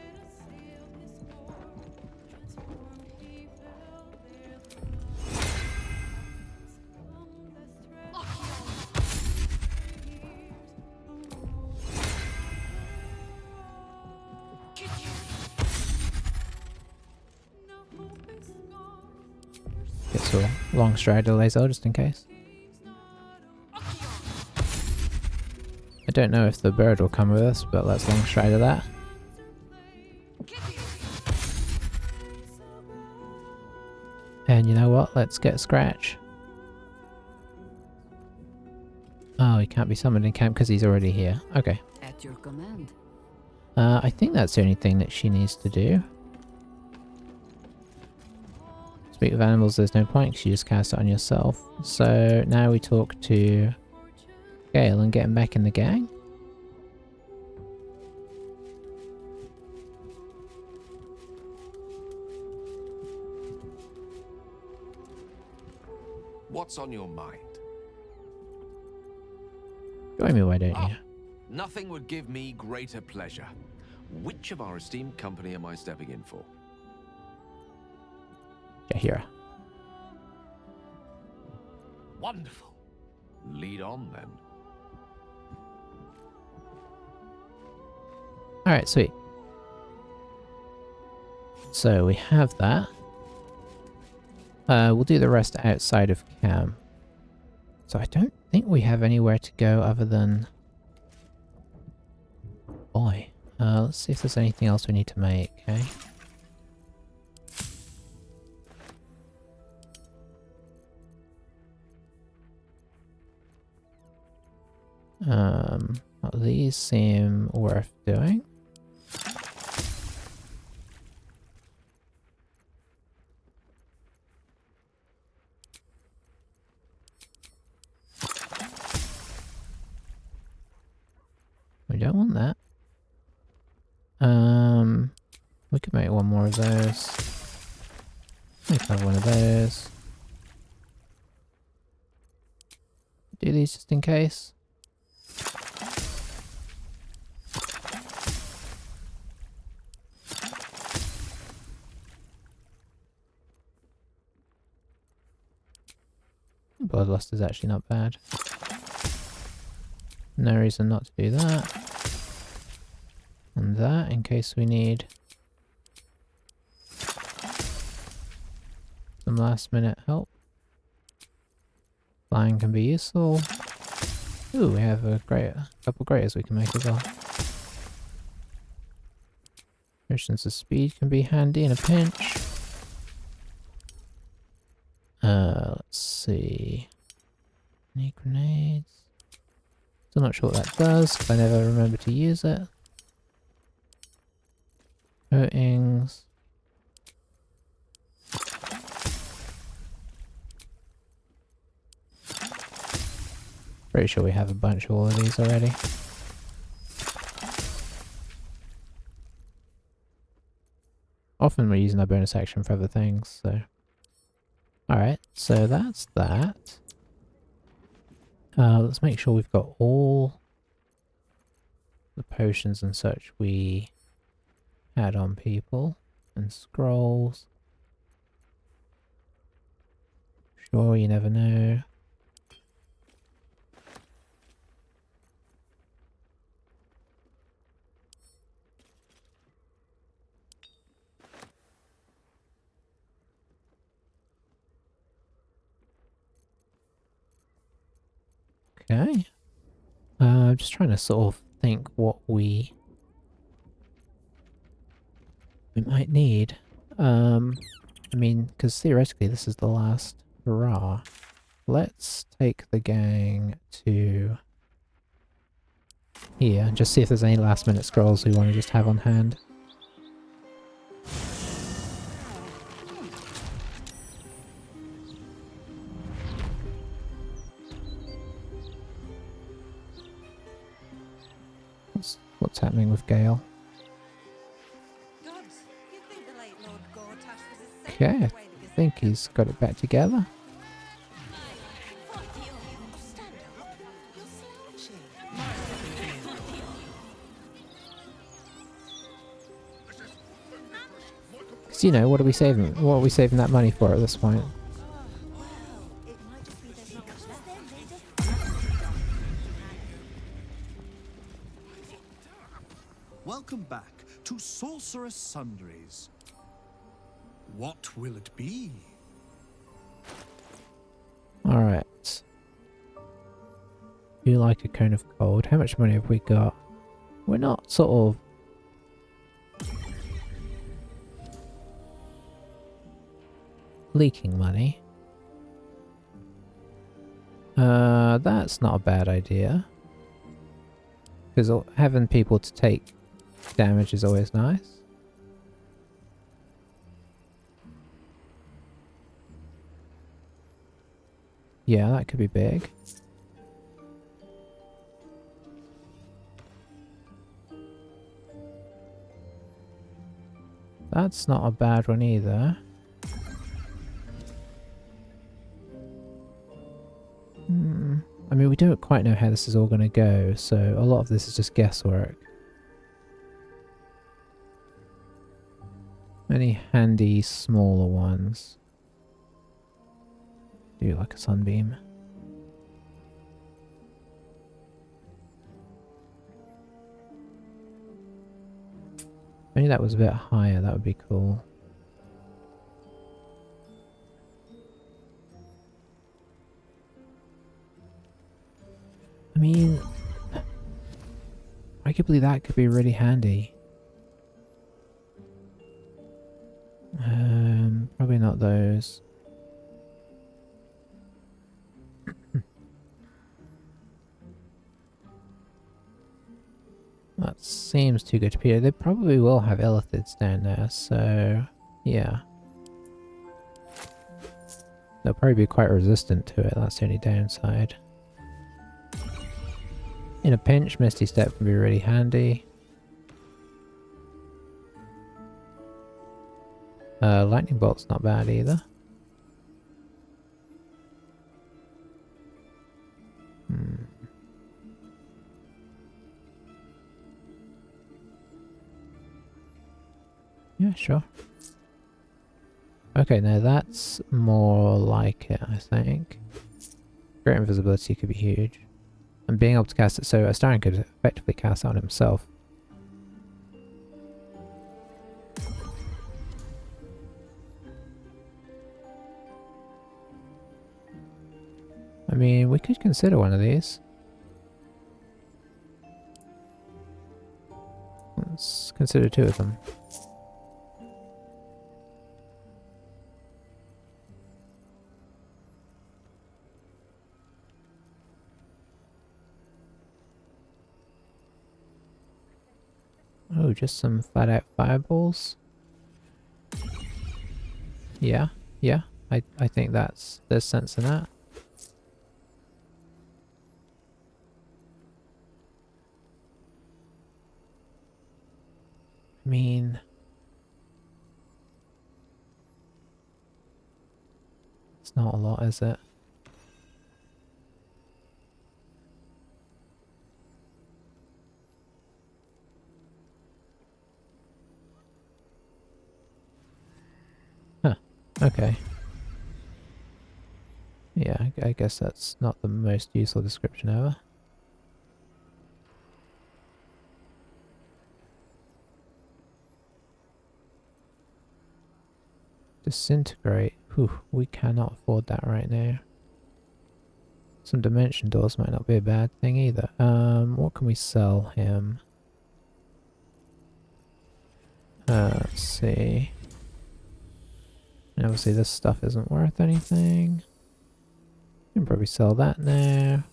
Get some Longstrider laser just in case. I don't know if the bird will come with us, but let's Longstrider that. And you know what? Let's get Scratch. Oh, he can't be summoned in camp because he's already here. Okay. At your command. I think that's the only thing that she needs to do. Speak with animals, there's no point because you just cast it on yourself. So now we talk to Gale and get him back in the gang. What's on your mind? Join me, why don't you? Nothing would give me greater pleasure. Which of our esteemed company am I stepping in for? Jaheira. Wonderful. Lead on then. Alright, sweet. So we have that. We'll do the rest outside of camp. So I don't think we have anywhere to go other than... Boy. Let's see if there's anything else we need to make, okay? Well, these seem worth doing. We don't want that. We could make one more of those. Make another one of those. Do these just in case. Bloodlust is actually not bad. No reason not to do that. And that in case we need some last minute help. Flying can be useful. Ooh, we have a couple graters we can make as well. Potions of speed can be handy in a pinch. Let's see. Any grenades? Still not sure what that does, because I never remember to use it. Coatings. Pretty sure we have a bunch of all of these already. Often we're using our bonus action for other things, so... Alright, so that's that. Let's make sure we've got all the potions and such we had on people. And scrolls. Sure, you never know. Okay. I'm just trying to sort of think what we might need. I mean, because theoretically this is the last hurrah. Let's take the gang to here and just see if there's any last minute scrolls we want to just have on hand. What's happening with Gale? Okay, I think he's got it back together. So, you know, what are we saving? What are we saving that money for at this point? Welcome back to Sorcerous Sundries. What will it be? Alright. You like a cone of gold. How much money have we got? We're not sort of leaking money. That's not a bad idea. Because having people to take damage is always nice. Yeah, that could be big. That's not a bad one either. I mean, we don't quite know how this is all going to go, so a lot of this is just guesswork. Any handy smaller ones? Do like a sunbeam. Maybe that was a bit higher, that would be cool. I mean, arguably that could be really handy. Probably not those. That seems too good to be. They probably will have Illithids down there, so yeah. They'll probably be quite resistant to it, that's the only downside. In a pinch, Misty Step can be really handy. Lightning Bolt's not bad either. Yeah, sure. Okay, now that's more like it, I think. Great invisibility could be huge. And being able to cast it, so Astarion could effectively cast it on himself. mean, we could consider one of these. Let's consider 2 of them. Oh, just some flat out fireballs. Yeah, yeah. I think there's sense in that. I mean, it's not a lot, is it? Huh, okay. Yeah, I guess that's not the most useful description ever. Disintegrate. Whew, we cannot afford that right now. Some dimension doors might not be a bad thing either. What can we sell him? Let's see. And obviously this stuff isn't worth anything. You can probably sell that now.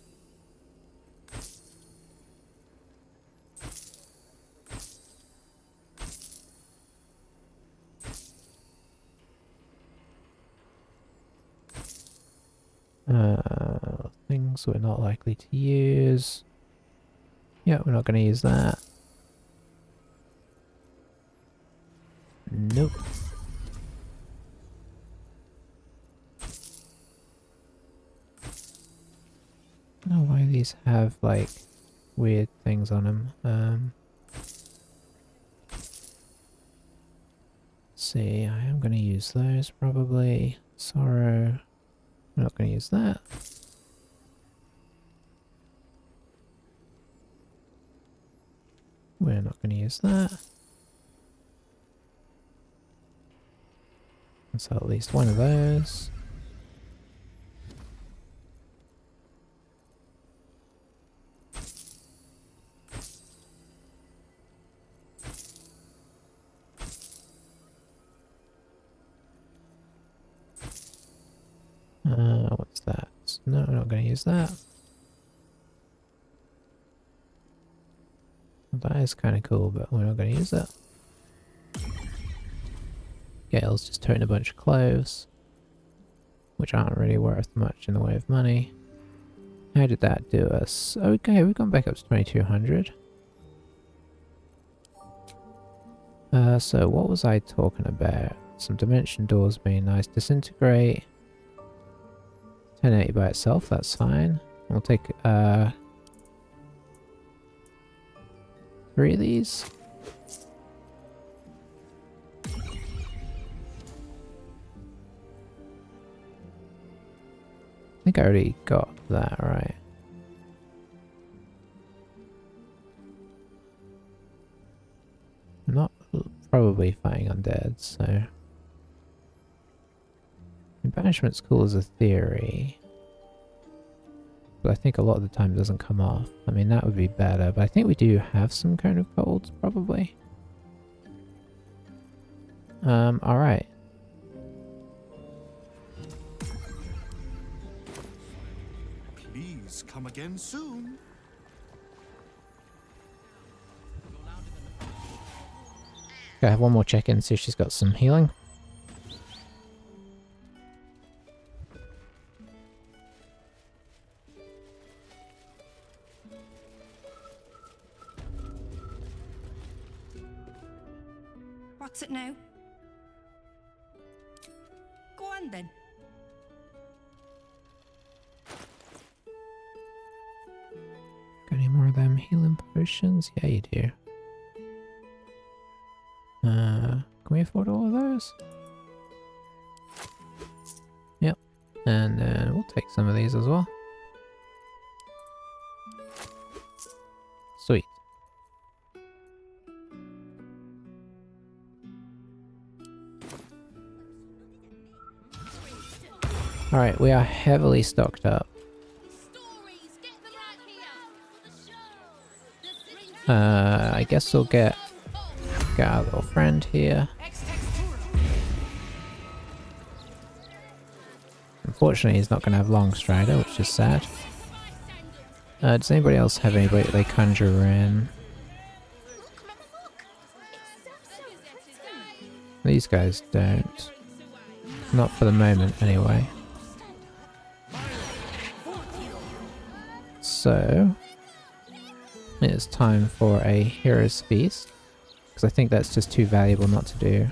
Things we're not likely to use. Yeah, we're not going to use that. Nope. I don't know why these have like weird things on them. Let's see, I am going to use those probably. Sorrow. I'm not going to use that. We're not going to use that. And so at least one of those. What's that? No, we're not going to use that. That is kind of cool, but we're not going to use it. Gale's just turned a bunch of clothes, which aren't really worth much in the way of money. How did that do us? Okay, we've gone back up to 2200. So what was I talking about? Some dimension doors being nice. Disintegrate. 1080 by itself, that's fine. We'll take 3 of these. I think I already got that right. I'm not probably fighting undead, so... Banishment's cool as a theory, but I think a lot of the time it doesn't come off. I mean, that would be better, but I think we do have some kind of colds, probably. Alright. Please come again soon. Okay, I have one more check-in, see if she's got some healing. What's it now? Go on then. Got any more of them healing potions? Yeah, you do. Can we afford all of those? Yep. And then we'll take some of these as well. Sweet. Alright, we are heavily stocked up. I guess we'll get our little friend here. Unfortunately, he's not going to have Long Strider, which is sad. Does anybody else have anybody that they conjure in? These guys don't. Not for the moment, anyway. So, it's time for a Hero's Feast, because I think that's just too valuable not to do.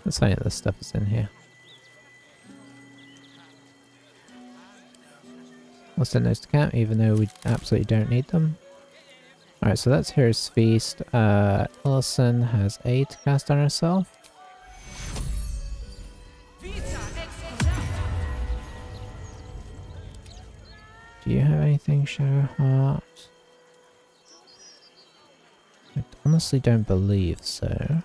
Let's find out this stuff is in here. We'll send those to camp, even though we absolutely don't need them. Alright, so that's Hero's Feast. Illisen has aid to cast on herself. Do you have anything, Shadowheart? I honestly don't believe so.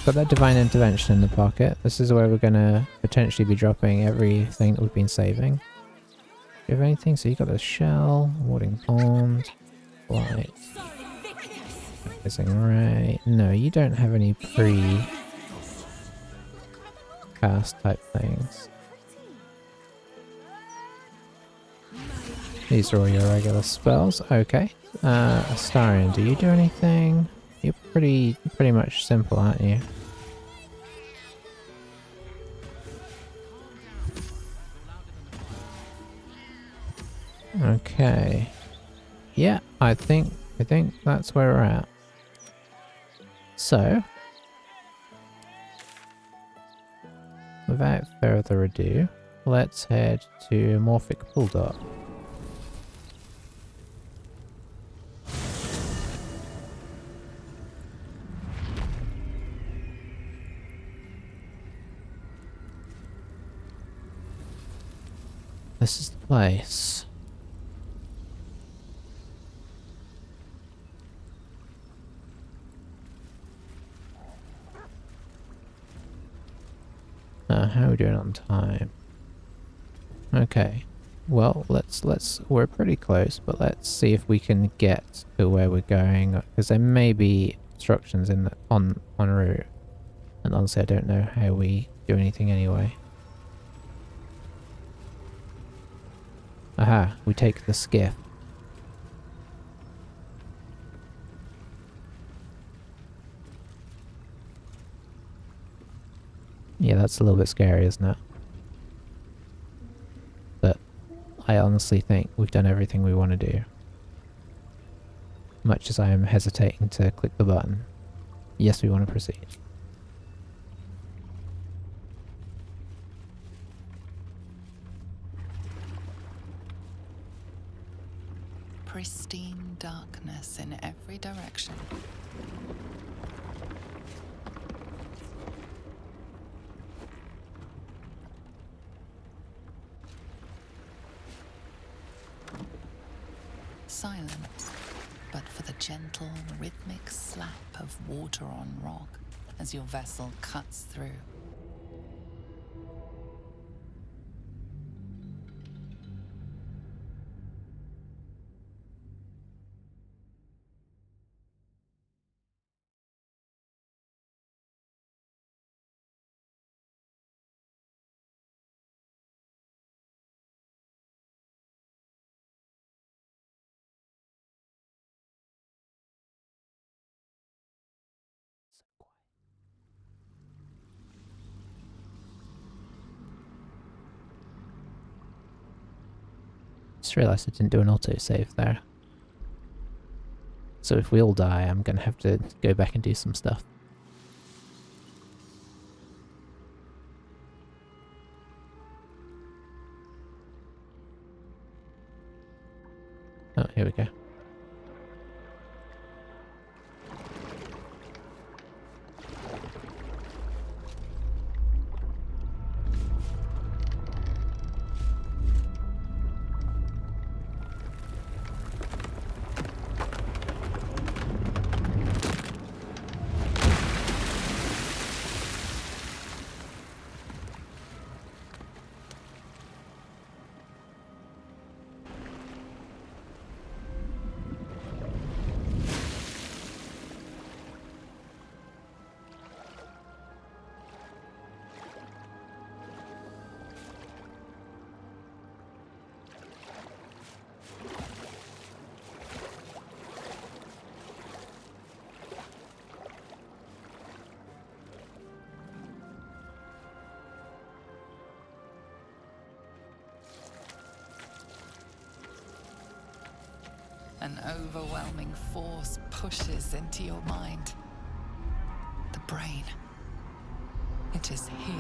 Got that Divine Intervention in the pocket. This is where we're gonna potentially be dropping everything that we've been saving. Do you have anything? So you got the shell, warding pond, light, Rising Ray. No, you don't have any pre-cast type things. These are all your regular spells. Okay. Astarion, do you do anything? You're pretty much simple, aren't you? Okay. Yeah, I think that's where we're at. So, without further ado, let's head to Morphic Bulldog. This is the place. How are we doing on time? Okay. Well, we're pretty close, but let's see if we can get to where we're going, because there may be obstructions in on route. And honestly, I don't know how we do anything anyway. Aha, we take the skiff. Yeah, that's a little bit scary, isn't it? But I honestly think we've done everything we want to do. Much as I am hesitating to click the button. Yes, we want to proceed. Pristine darkness in every direction. Silence, but for the gentle, rhythmic slap of water on rock as your vessel cuts through. Just realised I didn't do an autosave there. So if we all die, I'm gonna have to go back and do some stuff. Oh, here we go. an overwhelming force pushes into your mind. The brain. It is here.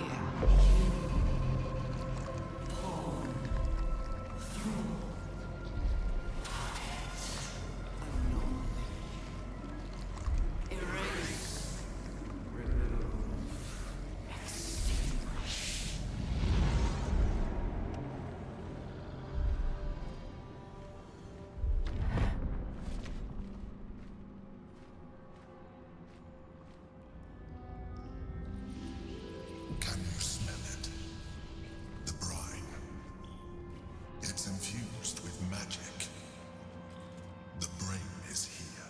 Can you smell it? The brine. It's infused with magic. The brain is here.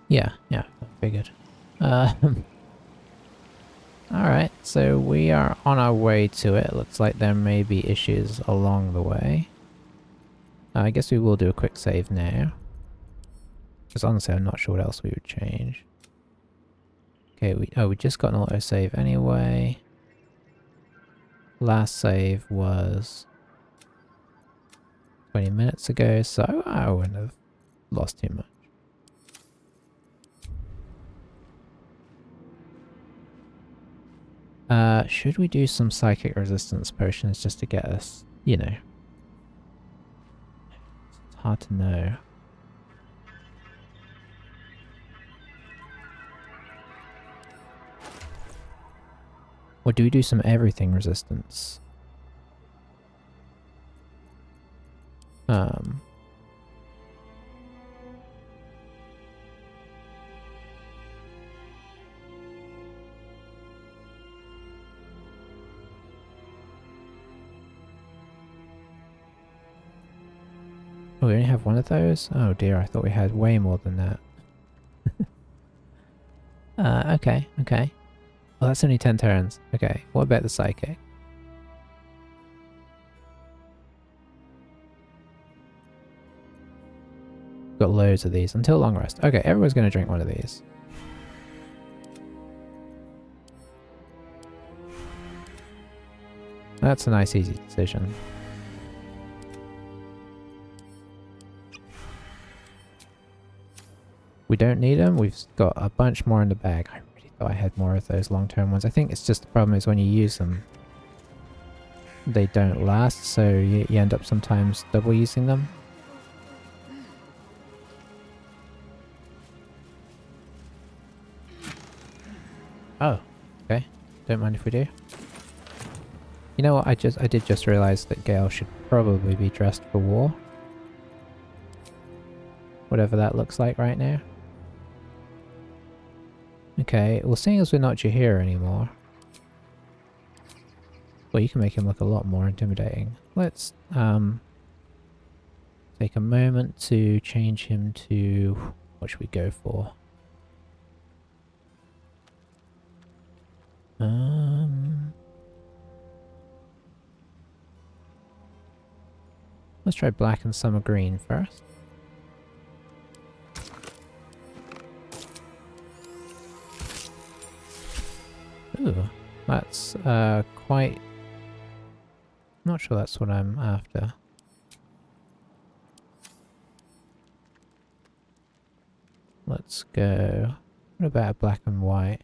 Yeah, I figured. Alright, so we are on our way to it. Looks like there may be issues along the way. I guess we will do a quick save now. Because honestly, I'm not sure what else we would change. Okay, we just got an autosave anyway. Last save was 20 minutes ago, so I wouldn't have lost too much. Should we do some psychic resistance potions just to get us, you know? It's hard to know. Or do we do some everything resistance? Oh, we only have one of those? Oh dear, I thought we had way more than that. Okay. Well, that's only 10 turns. Okay, what about the psychic? Got loads of these until long rest. Okay, everyone's going to drink one of these. That's a nice easy decision. We don't need them. We've got a bunch more in the bag. I really thought I had more of those long-term ones. I think it's just the problem is when you use them, they don't last, so you end up sometimes double using them. Oh, okay. Don't mind if we do. You know what? I did just realize that Gale should probably be dressed for war. Whatever that looks like right now. Okay, well, seeing as we're not Jaheira anymore, well, you can make him look a lot more intimidating. Let's take a moment to change him to what should we go for? Let's try black and summer green first. Ooh, that's quite... Not sure that's what I'm after. Let's go... What about black and white?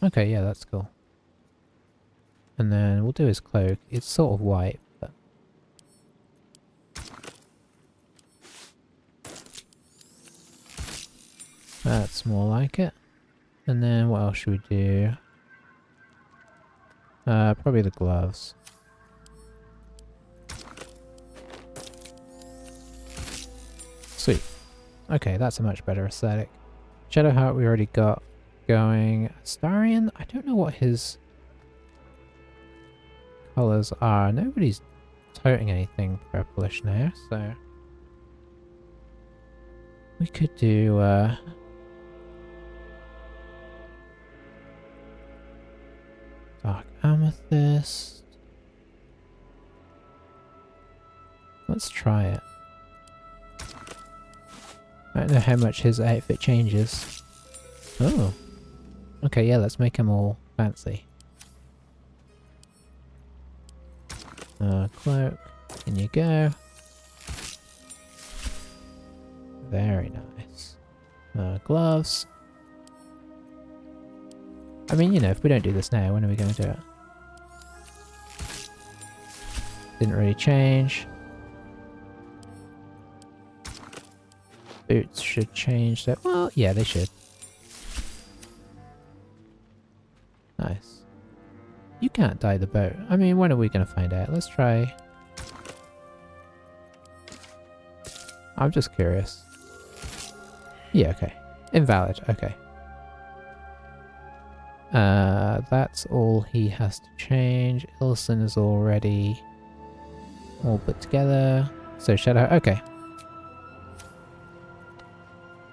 Okay, yeah, that's cool. And then we'll do his cloak. It's sort of white, but... That's more like it. And then what else should we do? Probably the gloves. Sweet. Okay, that's a much better aesthetic. Shadowheart we already got going. Astarion, I don't know what his colours are. Nobody's toting anything purplish now, so... We could do, Dark Amethyst. Let's try it. I don't know how much his outfit changes. Oh. Okay, yeah, let's make them all fancy. Cloak. In you go. Very nice. Gloves. I mean, you know, if we don't do this now, when are we going to do it? Didn't really change. Boots should change that. Well, yeah, they should. Nice. You can't dye the boat. I mean, when are we going to find out? Let's try. I'm just curious. Yeah, okay. Invalid, okay. That's all he has to change. Illisen is already all put together. So Shadow, okay.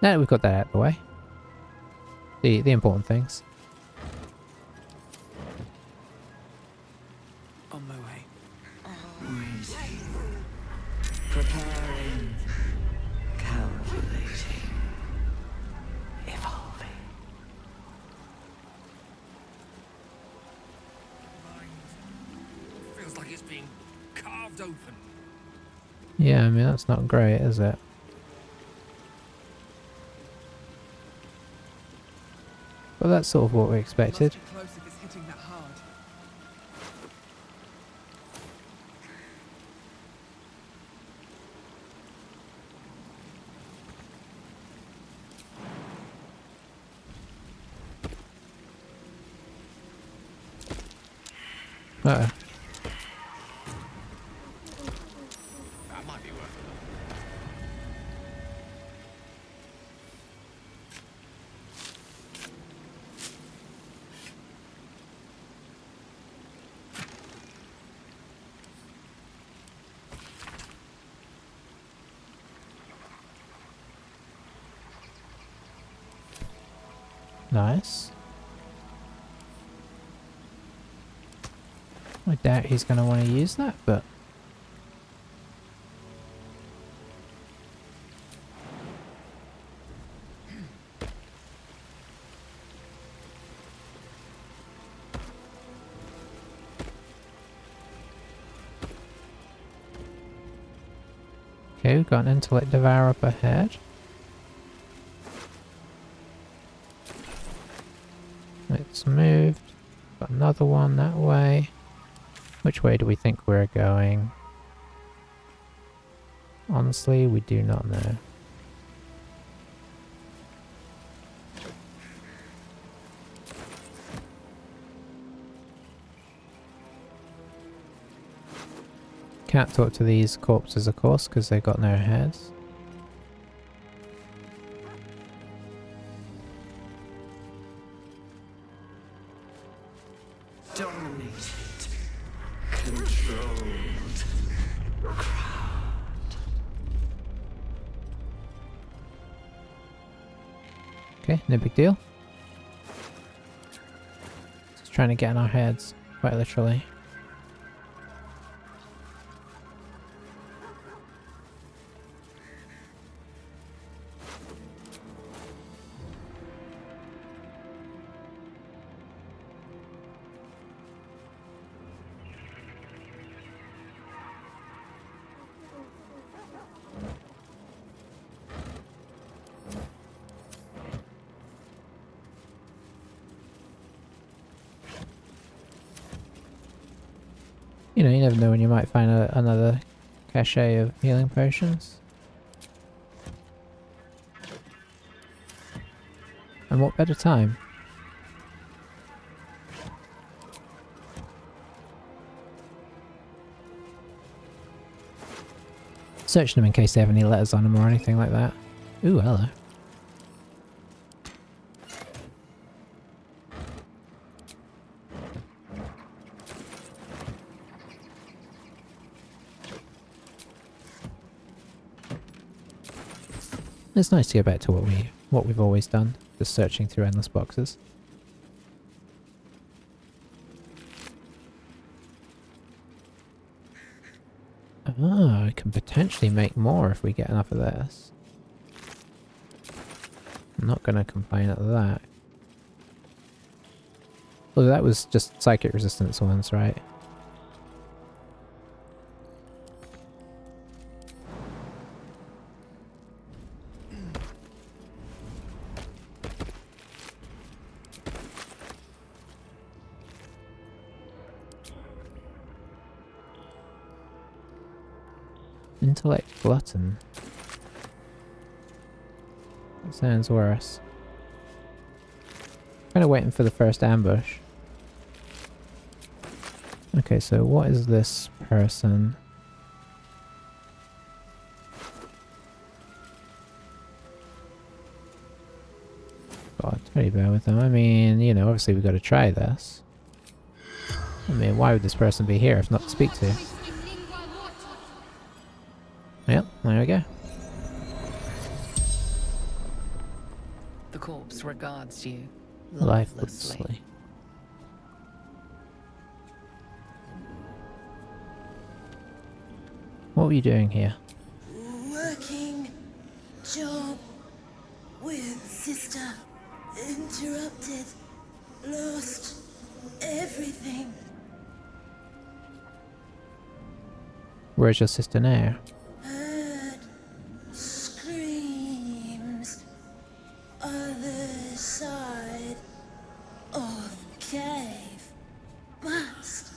Now that we've got that out of the way. The important things. On my way. Waiting. Preparing. Calculating. Evolving. Feels like it's being carved open. Yeah, I mean, that's not great, is it? Well, that's sort of what we expected. Close if it's hitting that hard. Uh-oh. That might be worth it. Nice. I doubt he's going to want to use that, but... Okay, we've got an intellect devour up ahead. It's moved. Got another one that way. Which way do we think we're going? Honestly, we do not know. Can't talk to these corpses, of course, because they've got no heads. Dominated. Controlled. Okay, no big deal. Just trying to get in our heads, quite literally. You know, you never know when you might find another cache of healing potions. And what better time? Search them in case they have any letters on them or anything like that. Ooh, hello. It's nice to go back to what we've always done, just searching through endless boxes. Ah, I can potentially make more if we get enough of this. I'm not going to complain at that. Oh, that was just psychic resistance ones, right? Intellect glutton. That sounds worse. Kind of waiting for the first ambush. Okay, so what is this person? God, totally bear with them. I mean, you know, obviously we've got to try this. I mean, why would this person be here if not to speak to? Yep, there we go. The corpse regards you Lifelessly. lifelessly. What were you doing here? Working job with sister. Interrupted. Lost everything. Where's your sister now? Heard screams. Other side of cave. Must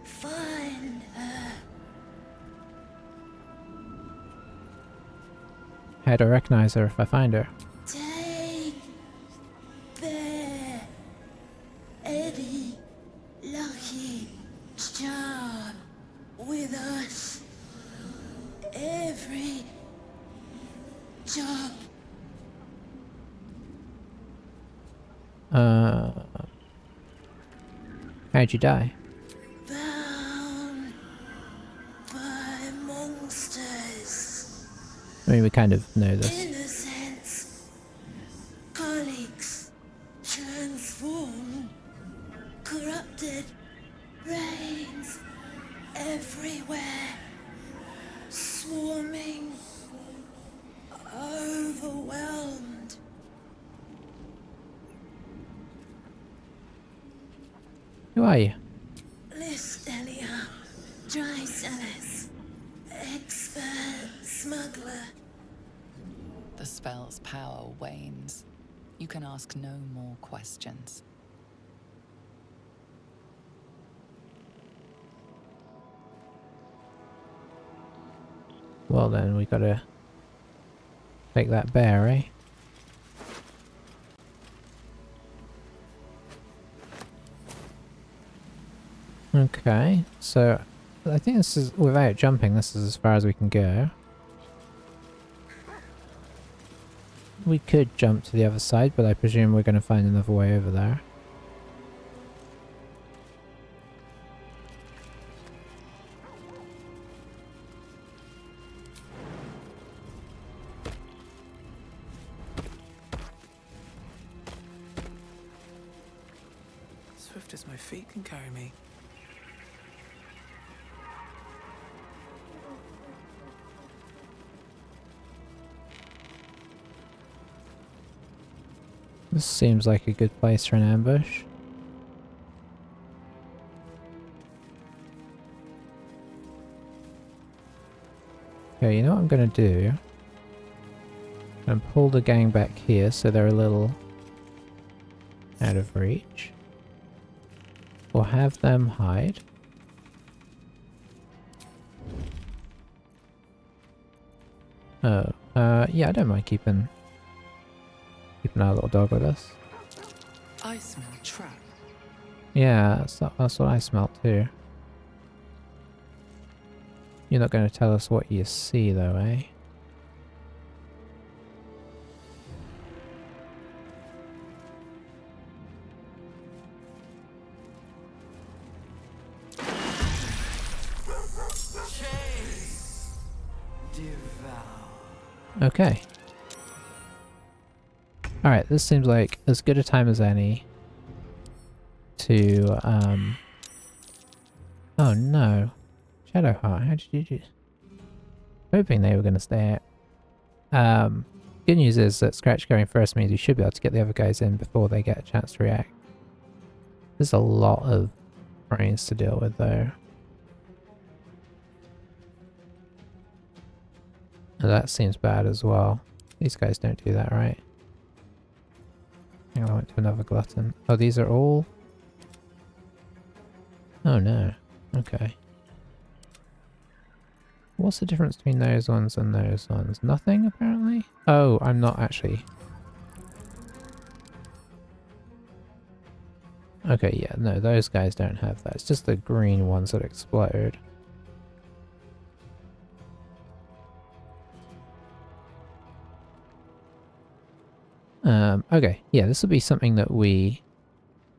find her. How do I recognize her if I find her? Take their Eddie lucky charm with us. Every job. How'd you die? Bound by monsters. I mean, we kind of know this. Innocence. Colleagues. Transformed. Corrupted. Reigns. Everywhere. Swarming. Overwhelmed. Who are you? Listelia. Dry sellers. Expert smuggler. The spell's power wanes. You can ask no more questions. Well then, we gotta take that bear, eh? Okay, so I think this is, without jumping, this is as far as we can go. We could jump to the other side, but I presume we're going to find another way over there. Swift as my feet can carry me. This seems like a good place for an ambush. Okay, you know what I'm gonna do? I'm gonna pull the gang back here so they're a little out of reach. Or have them hide. Oh, yeah, I don't mind keeping our little dog with us. I smell a trap. Yeah, that's what I smelt too. You're not going to tell us what you see though, eh? Okay. Alright, this seems like as good a time as any to, oh no. Shadowheart, how did you do? Hoping they were going to stay out. Good news is that Scratch going first means you should be able to get the other guys in before they get a chance to react. There's a lot of brains to deal with there. And that seems bad as well. These guys don't do that, right? Hang on, I went to another glutton. Oh, these are all... Oh no. Okay. What's the difference between those ones and those ones? Nothing, apparently? Oh, I'm not actually... Okay, yeah, no, those guys don't have that. It's just the green ones that explode. Okay, yeah, this will be something that we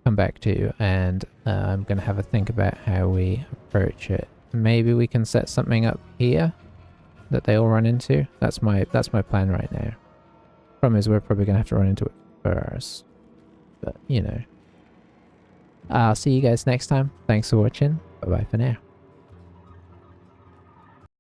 come back to, and I'm going to have a think about how we approach it. Maybe we can set something up here that they all run into. That's my plan right now. Problem is we're probably going to have to run into it first. But, you know. I'll see you guys next time. Thanks for watching. Bye-bye for now.